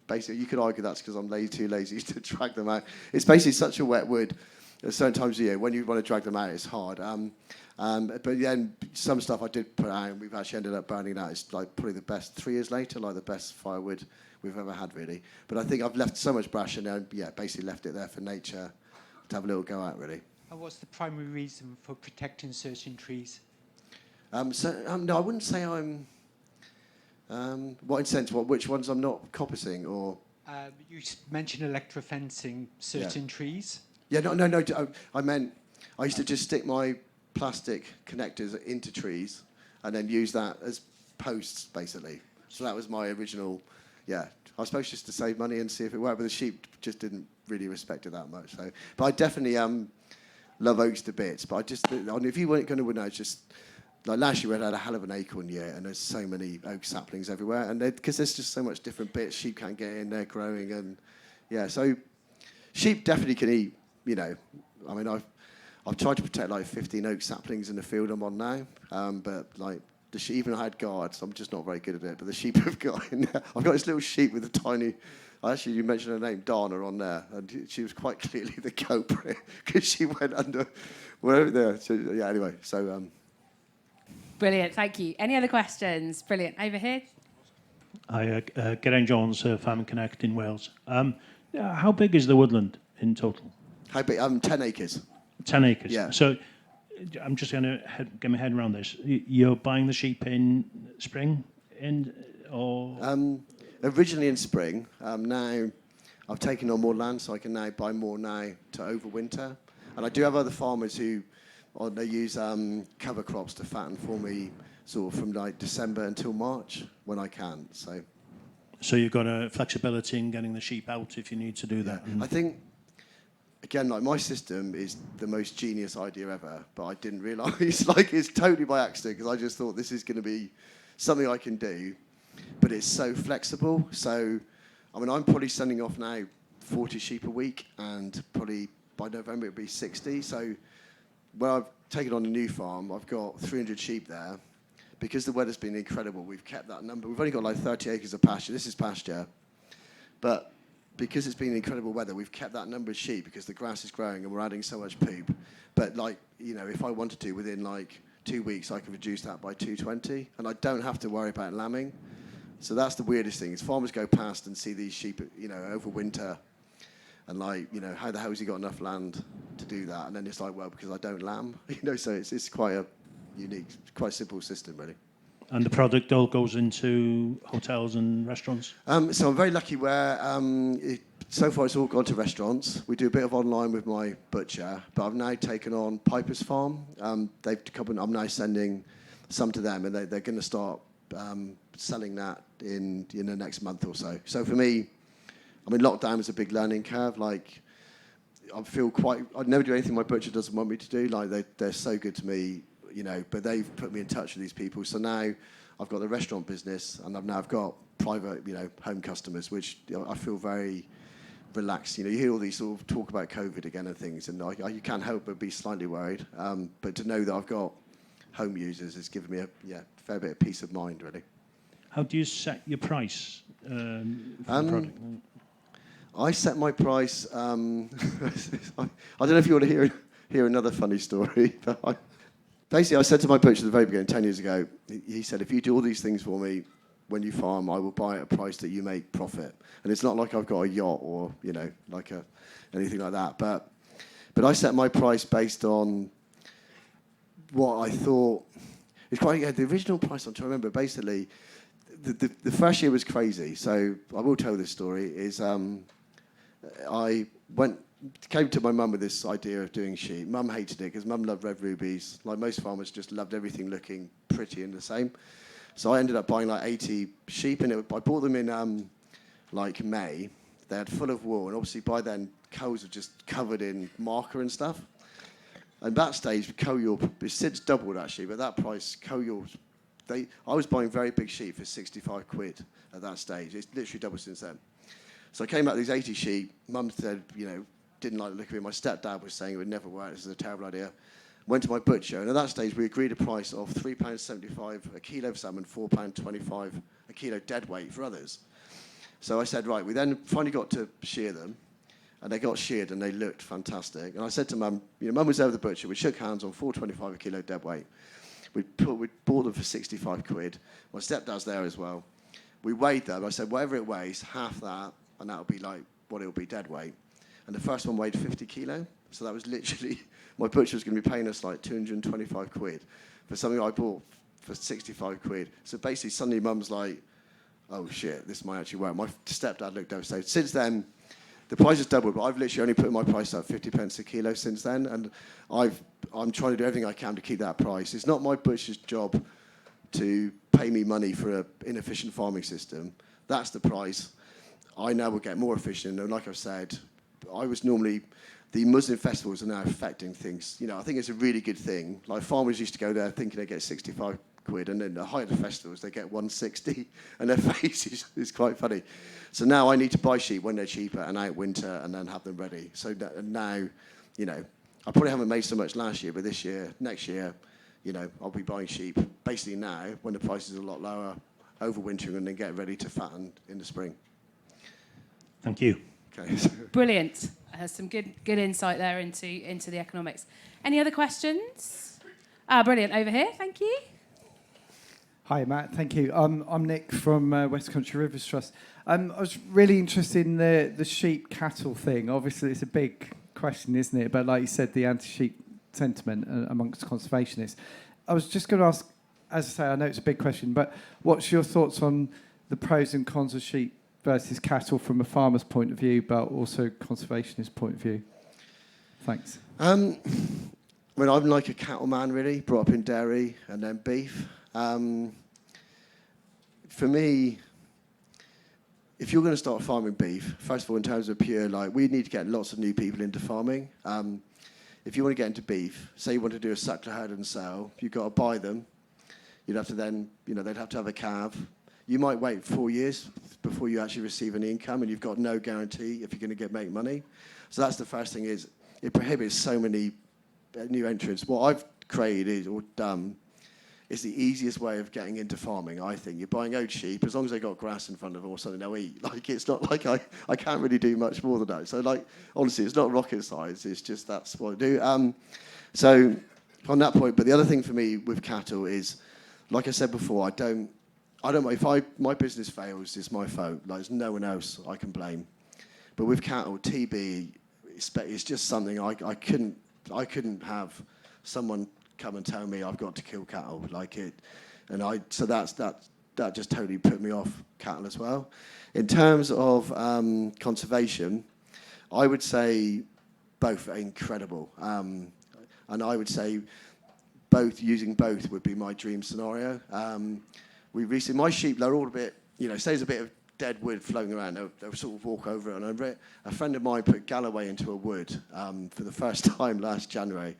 Basically, you could argue that's because I'm too lazy to drag them out. It's basically such a wet wood at certain times of the year. When you want to drag them out, it's hard. But then some stuff I did put out, and we've actually ended up burning that. It's like probably the best, 3 years later, like the best firewood we've ever had, really. But I think I've left so much brash, and basically left it there for nature to have a little go at, really. And what's the primary reason for protecting certain trees? No, I wouldn't say I'm... what in sense? Which ones I'm not coppicing, or? You mentioned electrofencing certain trees. Yeah, no. I meant I used to just stick my plastic connectors into trees and then use that as posts, basically. So that was my original. I was supposed just to save money and see if it worked, but the sheep just didn't really respect it that much. So, but I definitely love oaks to bits. But I just, if you weren't going to know, it's just. Like last year we had a hell of an acorn year, and there's so many oak saplings everywhere, and because there's just so much different bits, sheep can't get in there growing, and so sheep definitely can eat. I mean I've tried to protect like 15 oak saplings in the field I'm on now, but like even I had guards, I'm just not very good at it. But the sheep have got in there. I've got this little sheep with a tiny. Actually, you mentioned her name, Dana, on there, and she was quite clearly the culprit because she went under wherever there. So anyway, so. Brilliant, thank you. Any other questions? Brilliant. Over here. Hi, Geraint Jones, Farming Connect in Wales. How big is the woodland in total? How big? 10 acres. 10 acres. Yeah. So I'm just going to get my head around this. You're buying the sheep in spring, or originally in spring. Now I've taken on more land, so I can now buy more now to overwinter. And I do have other farmers who they use cover crops to fatten for me, sort of from like December until March when I can. So you've got a flexibility in getting the sheep out if you need to do that. I think, again, like my system is the most genius idea ever, but I didn't realise, like it's totally by accident, because I just thought this is going to be something I can do, but it's so flexible. So, I mean, I'm probably sending off now 40 sheep a week, and probably by November it'll be 60. So, where I've taken on a new farm, I've got 300 sheep there. Because the weather's been incredible, we've kept that number. We've only got like 30 acres of pasture. This is pasture. But because it's been incredible weather, we've kept that number of sheep because the grass is growing and we're adding so much poop. But like, you know, if I wanted to, within like 2 weeks, I could reduce that by 220, and I don't have to worry about lambing. So that's the weirdest thing, is farmers go past and see these sheep, you know, over winter, and like, you know, how the hell has he got enough land to do that? And then it's like, well, because I don't lamb, you know, so it's quite a unique, quite simple system, really. And the product all goes into hotels and restaurants? So I'm very lucky where so far it's all gone to restaurants. We do a bit of online with my butcher, but I've now taken on Piper's Farm. They've come and I'm now sending some to them, and they're going to start selling that in the next month or so. So for me, I mean, lockdown was a big learning curve. Like, I'd never do anything my butcher doesn't want me to do. Like, they're so good to me, you know, but they've put me in touch with these people. So now I've got the restaurant business, and I've got private, you know, home customers, which, you know, I feel very relaxed. You know, you hear all these sort of talk about COVID again and things, and you can't help but be slightly worried. But to know that I've got home users has given me a fair bit of peace of mind, really. How do you set your price for the product? I set my price. I don't know if you want to hear another funny story, but basically, I said to my butcher at the very beginning, 10 years ago, he said, if you do all these things for me when you farm, I will buy at a price that you make profit. And it's not like I've got a yacht or, you know, like anything like that. But I set my price based on what I thought. It's quite, the original price, I'm trying to remember, basically, the first year was crazy. So I will tell this story, is I came to my mum with this idea of doing sheep. Mum hated it because Mum loved red rubies. Like most farmers, just loved everything looking pretty and the same. So I ended up buying like 80 sheep, and I bought them in like May. They had full of wool, and obviously by then cows were just covered in marker and stuff. At that stage, co-yaw, it's since doubled actually, but that price, co-yaw, I was buying very big sheep for 65 quid at that stage. It's literally doubled since then. So I came out with these 80 sheep. Mum said, you know, didn't like the look of it. My stepdad was saying it would never work. This is a terrible idea. Went to my butcher, and at that stage we agreed a price of £3.75 a kilo for salmon, £4.25 a kilo dead weight for others. So I said, right, we then finally got to shear them, and they got sheared and they looked fantastic. And I said to Mum, you know, Mum was there with the butcher. We shook hands on £4.25 a kilo dead weight. We bought them for 65 quid. My stepdad's there as well. We weighed them. I said, whatever it weighs, half that, and that'll be like what it'll be dead weight. And the first one weighed 50 kilo. So that was literally, my butcher was going to be paying us like 225 quid for something I bought for 65 quid. So basically, suddenly Mum's like, oh shit, this might actually work. My stepdad looked devastated. Since then, the price has doubled, but I've literally only put my price up 50 pence a kilo since then. And I'm trying to do everything I can to keep that price. It's not my butcher's job to pay me money for an inefficient farming system. That's the price. I now will get more efficient. And like I've said, the Muslim festivals are now affecting things. You know, I think it's a really good thing. Like farmers used to go there thinking they get 65 quid, and then the height of the festivals they get 160, and their face is quite funny. So now I need to buy sheep when they're cheaper and out winter, and then have them ready. So now, you know, I probably haven't made so much last year, but this year, next year, you know, I'll be buying sheep basically now when the prices are a lot lower, overwintering, and then get ready to fatten in the spring. Thank you. Okay. Brilliant. Some good insight there into the economics. Any other questions? Brilliant. Over here. Thank you. Hi, Matt. Thank you. I'm Nick from West Country Rivers Trust. I was really interested in the sheep cattle thing. Obviously, it's a big question, isn't it? But like you said, the anti-sheep sentiment amongst conservationists. I was just going to ask, as I say, I know it's a big question, but what's your thoughts on the pros and cons of sheep versus cattle from a farmer's point of view, but also conservationist point of view? Thanks. I mean, I'm like a cattleman, really, brought up in dairy and then beef. For me, if you're going to start farming beef, first of all, in terms of pure, like, we need to get lots of new people into farming. If you want to get into beef, say you want to do a suckler herd and sell, you've got to buy them. You'd have to then, they'd have to have a calf. You might wait 4 years before you actually receive any income, and you've got no guarantee if you're going to make money. So that's the first thing, is it prohibits so many new entrants. What I've created or done is the easiest way of getting into farming, I think. You're buying old sheep, as long as they've got grass in front of them or something they'll eat. Like, it's not like I can't really do much more than that. So, like, honestly, it's not rocket science. It's just that's what I do. So on that point, but the other thing for me with cattle is, like I said before, I don't if my business fails, it's my fault. Like, there's no one else I can blame. But with cattle, TB, it's just something I couldn't have someone come and tell me I've got to kill cattle, like it, and so that just totally put me off cattle as well. In terms of conservation, I would say both are incredible, and I would say using both would be my dream scenario. My sheep, they're all a bit, say there's a bit of dead wood floating around, they'll sort of walk over it and over it. A friend of mine put Galloway into a wood for the first time last January.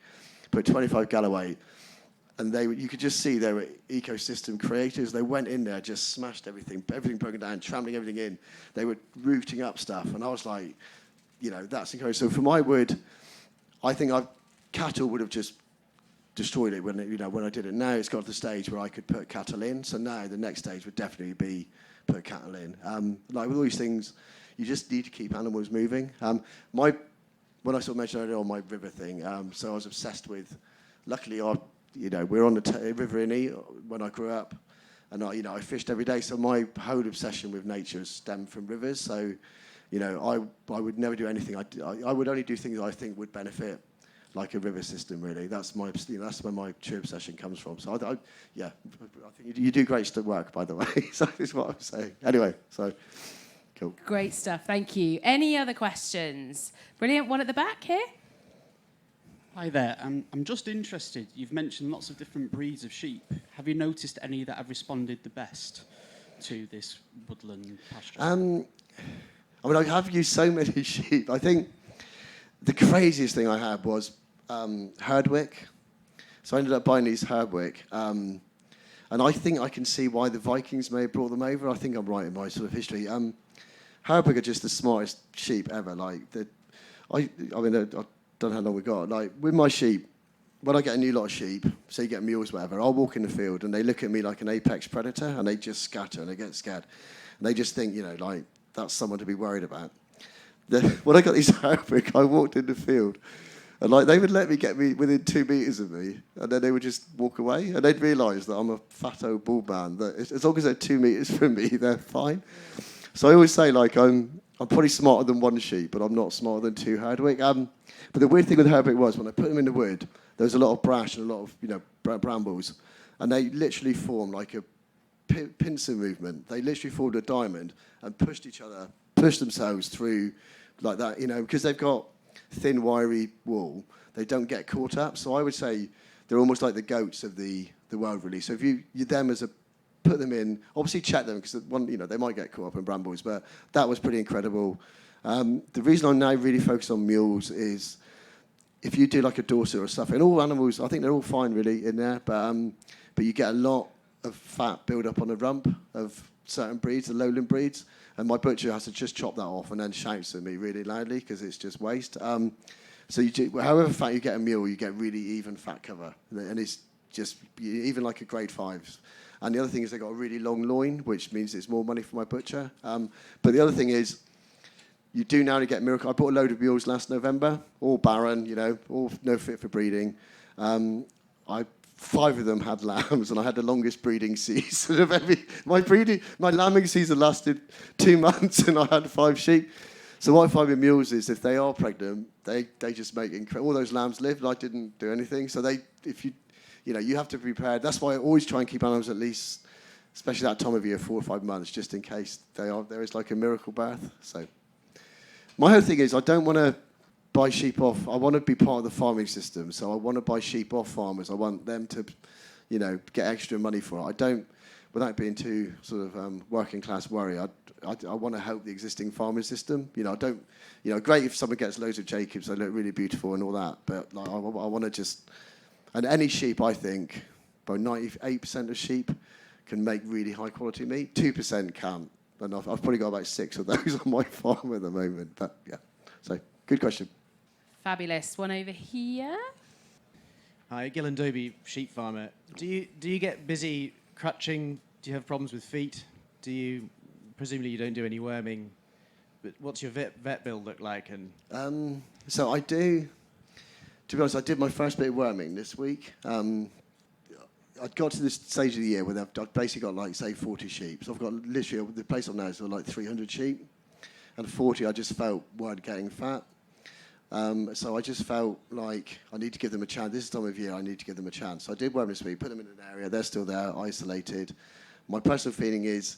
Put 25 Galloway, and you could just see they were ecosystem creators. They went in there, just smashed everything broken down, trampling everything in. They were rooting up stuff, and I was like, that's encouraging. So for my wood, I think cattle would have just destroyed it when I did it. Now it's got to the stage where I could put cattle in. So now the next stage would definitely be put cattle in. Like with all these things, you just need to keep animals moving. When I sort of mentioned earlier on my river thing, so I was obsessed with. Luckily, we're on the River Inny when I grew up, and I fished every day. So my whole obsession with nature stemmed from rivers. So, I would never do anything. I would only do things I think would benefit, like a river system. Really, that's that's where my true obsession comes from. So I think you do great work, by the way. So that's what I'm saying. Anyway, so. Cool. Great stuff, thank you. Any other questions? Brilliant, one at the back here. Hi there, I'm just interested, you've mentioned lots of different breeds of sheep. Have you noticed any that have responded the best to this woodland pasture? I have used so many sheep. I think the craziest thing I had was Herdwick. So I ended up buying these Herdwick. And I think I can see why the Vikings may have brought them over. I think I'm right in my sort of history. Herdwick are just the smartest sheep ever. Like, I don't know how long we got. Like, with my sheep, when I get a new lot of sheep, say you get mules, whatever, I'll walk in the field and they look at me like an apex predator and they just scatter and they get scared. And they just think, like, that's someone to be worried about. When I got these Herdwick, I walked in the field and, like, they would let me get me within 2 meters of me and then they would just walk away and they'd realise that I'm a fat old bull man, that as long as they're 2 meters from me, they're fine. So I always say, like, I'm probably smarter than one sheep, but I'm not smarter than 2 Herdwick. But the weird thing with Herdwick was when I put them in the wood, there was a lot of brash and a lot of brambles, and they literally formed like a pincer movement. They literally formed a diamond and pushed themselves through like that, because they've got thin, wiry wool. They don't get caught up. So I would say they're almost like the goats of the world, really. So if you put them in, obviously check them because they might get caught up in brambles, but that was pretty incredible. The reason I'm now really focused on mules is if you do like a Dorset or stuff, and all animals, I think they're all fine really in there, but you get a lot of fat build up on the rump of certain breeds, the lowland breeds, and my butcher has to just chop that off and then shouts at me really loudly because it's just waste. So however fat you get a mule, you get really even fat cover, and it's just even like a grade 5. And the other thing is they've got a really long loin, which means it's more money for my butcher. But the other thing is, you do now get miracle. I bought a load of mules last November, all barren, all no fit for breeding. 5 of them had lambs, and I had the longest breeding season of my lambing season lasted 2 months, and I had 5 sheep. So what I find with mules is if they are pregnant, they just make all those lambs live, and I didn't do anything. So you have to be prepared. That's why I always try and keep animals at least, especially that time of year, 4 or 5 months, just in case there is like a miracle birth. So my whole thing is I don't want to buy sheep off. I want to be part of the farming system. So I want to buy sheep off farmers. I want them to, get extra money for it. I don't, without being too sort of working class worry, I want to help the existing farming system. I don't, great if someone gets loads of Jacobs, they look really beautiful and all that. But like, I want to just, and any sheep, I think, about 98% of sheep can make really high quality meat. 2% can't. And I've probably got about 6 of those on my farm at the moment. But yeah, so good question. Fabulous. One over here. Hi, Gillen Doby, sheep farmer. Do you get busy crutching? Do you have problems with feet? Presumably you don't do any worming, but what's your vet bill look like? And so I do. To be honest, I did my first bit of worming this week. I'd got to this stage of the year where I've basically got like say 40 sheep. So I've got literally the place I'm now is like 300 sheep, and 40 I just felt weren't getting fat. So I just felt like I need to give them a chance. This time of year, I need to give them a chance. So I did worm this week, put them in an area. They're still there, isolated. My personal feeling is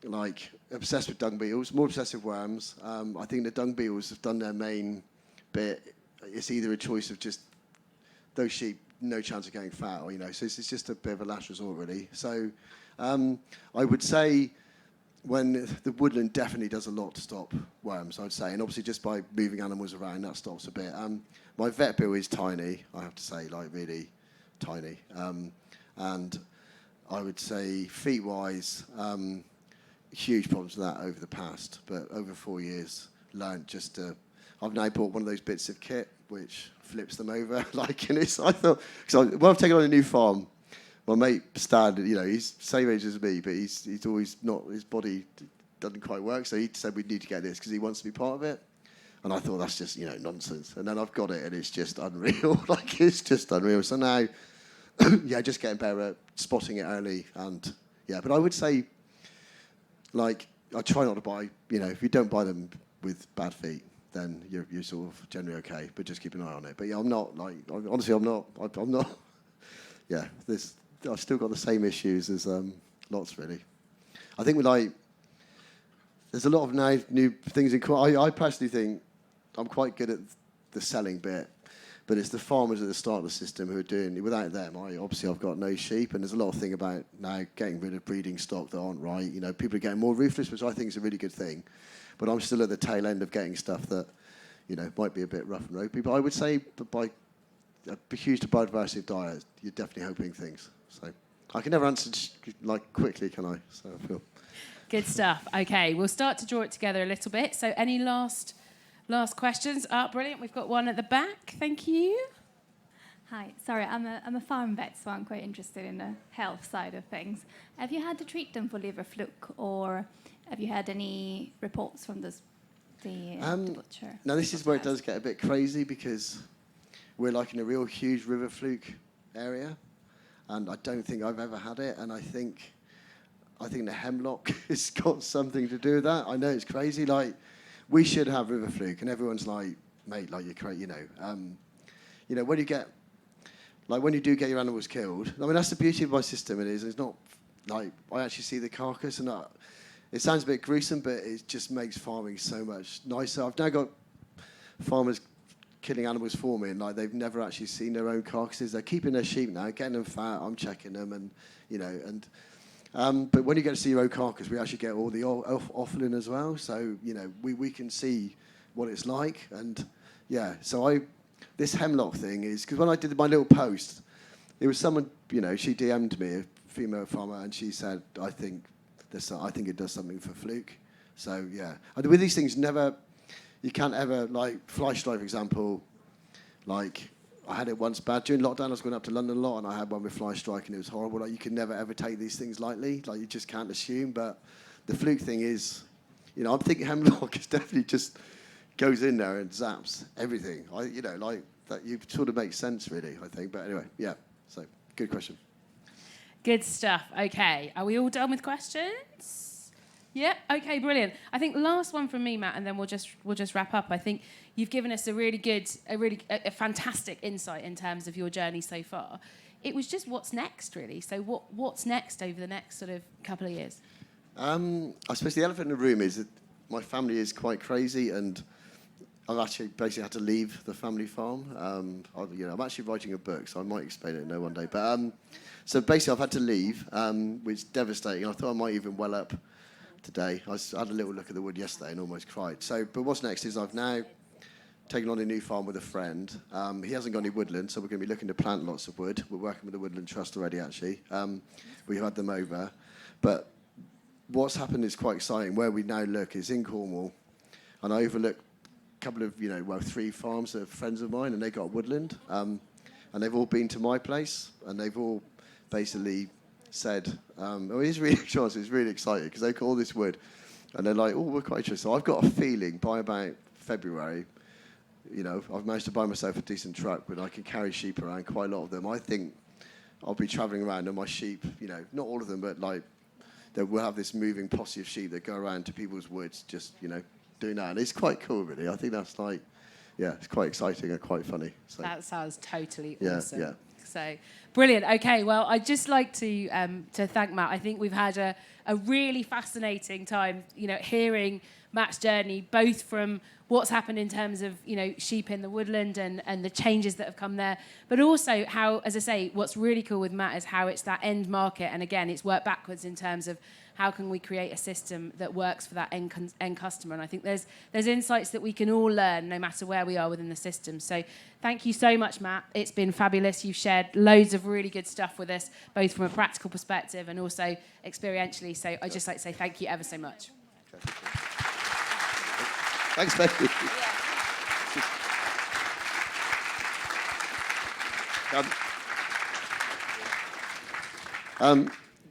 like obsessed with dung beetles, more obsessed with worms. I think the dung beetles have done their main bit. It's either a choice of just those sheep, no chance of getting fat, or so it's just a bit of a last resort, really. So I would say when the woodland definitely does a lot to stop worms, I'd say, and obviously just by moving animals around, that stops a bit. My vet bill is tiny, I have to say, like really tiny. And I would say feet-wise, huge problems with that over the past, but over 4 years, learned just to. I've now bought one of those bits of kit which flips them over, and it's. I thought because when I've taken on a new farm, my mate Stan, he's same age as me, but he's always not. His body doesn't quite work, so he said we need to get this because he wants to be part of it. And I thought that's just nonsense. And then I've got it, and it's just unreal. It's just unreal. So now, just getting better at spotting it early, and But I would say, I try not to buy. If you don't buy them with bad feet, then you're sort of generally okay. But just keep an eye on it. But I'm not honestly, I'm not. I've still got the same issues as lots really. I think there's a lot of now new things in. I personally think I'm quite good at the selling bit, but it's the farmers at the start of the system who are doing. Without them, I've got no sheep, and there's a lot of thing about now getting rid of breeding stock that aren't right. People are getting more ruthless, which I think is a really good thing. But I'm still at the tail end of getting stuff that might be a bit rough and ropey. But I would say by a huge biodiversity of diet, you're definitely hoping things. So I can never answer quickly, can I? So I feel. Good stuff. Okay, we'll start to draw it together a little bit. So any last questions? Brilliant. We've got one at the back. Thank you. Hi. Sorry, I'm a farm vet, so I'm quite interested in the health side of things. Have you had to treat them for liver fluke, or have you had any reports from the butcher? Now this is where it does get a bit crazy because we're in a real huge river fluke area, and I don't think I've ever had it, and I think the hemlock has got something to do with that. I know it's crazy. We should have river fluke, and everyone's like, mate, you're crazy, when you get, when you do get your animals killed. I mean, that's the beauty of my system. It's not I actually see the carcass, and it sounds a bit gruesome, but it just makes farming so much nicer. I've now got farmers killing animals for me, and they've never actually seen their own carcasses. They're keeping their sheep now, getting them fat. I'm checking them, and but when you get to see your own carcass, we actually get all the offal as well. So we can see what it's like, and So this hemlock thing is because when I did my little post, it was someone she DM'd me, a female farmer, and she said I think it does something for fluke. So and with these things, you can't ever fly strike, for example. I had it once bad during lockdown. I was going up to London a lot, and I had one with fly strike, and it was horrible. You can never ever take these things lightly. You just can't assume. But the fluke thing is, I'm thinking hemlock is definitely just goes in there and zaps everything. That you sort of makes sense, really. I think. But anyway, So good question. Good stuff. Okay, are we all done with questions? Yeah. Okay. Brilliant. I think last one from me, Matt, and then we'll just wrap up. I think you've given us a fantastic insight in terms of your journey so far. It was just what's next, really. So what's next over the next sort of couple of years? I suppose the elephant in the room is that my family is quite crazy, and I've actually basically had to leave the family farm. I'm actually writing a book, so I might explain it one day. But so basically, I've had to leave, which is devastating. I thought I might even well up today. I had a little look at the wood yesterday and almost cried. But what's next is I've now taken on a new farm with a friend. He hasn't got any woodland, so we're going to be looking to plant lots of wood. We're working with the Woodland Trust already, actually. We've had them over. But what's happened is quite exciting. Where we now look is in Cornwall, and I overlook a couple of, 3 farms that are friends of mine, and they got woodland. And they've all been to my place, and they've all basically said, it's really exciting, because they've got all this wood, and they're like, we're quite interested. So I've got a feeling by about February, I've managed to buy myself a decent truck, but I can carry sheep around, quite a lot of them. I think I'll be travelling around, and my sheep, not all of them, but we'll have this moving posse of sheep that go around to people's woods, just, doing that. And it's quite cool, really. I think that's it's quite exciting and quite funny. So. That sounds totally awesome. Yeah. So brilliant. Okay, well, I'd just like to thank Matt. I think we've had a really fascinating time, hearing Matt's journey, both from what's happened in terms of, sheep in the woodland and the changes that have come there, but also how, as I say, what's really cool with Matt is how it's that end market. And again, it's worked backwards in terms of how can we create a system that works for that end customer. And I think there's insights that we can all learn no matter where we are within the system. So thank you so much, Matt. It's been fabulous. You've shared loads of really good stuff with us, both from a practical perspective and also experientially. So I'd just like to say thank you ever so much. Thanks, Becky.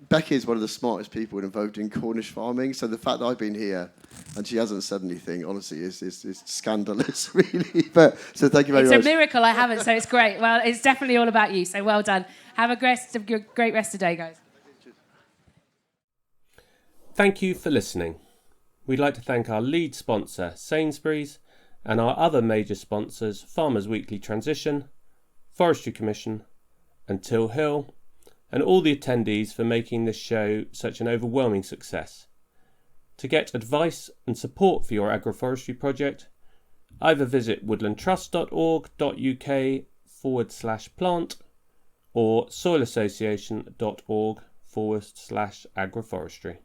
Becky is one of the smartest people involved in Cornish farming, so the fact that I've been here and she hasn't said anything, honestly, is scandalous, really. But so thank you very much. It's a miracle I haven't, so it's great. Well, it's definitely all about you, so well done. Have a great rest of the day, guys. Thank you for listening. We'd like to thank our lead sponsor, Sainsbury's, and our other major sponsors, Farmers Weekly Transition, Forestry Commission, and Till Hill, and all the attendees for making this show such an overwhelming success. To get advice and support for your agroforestry project, either visit woodlandtrust.org.uk/plant or soilassociation.org/agroforestry.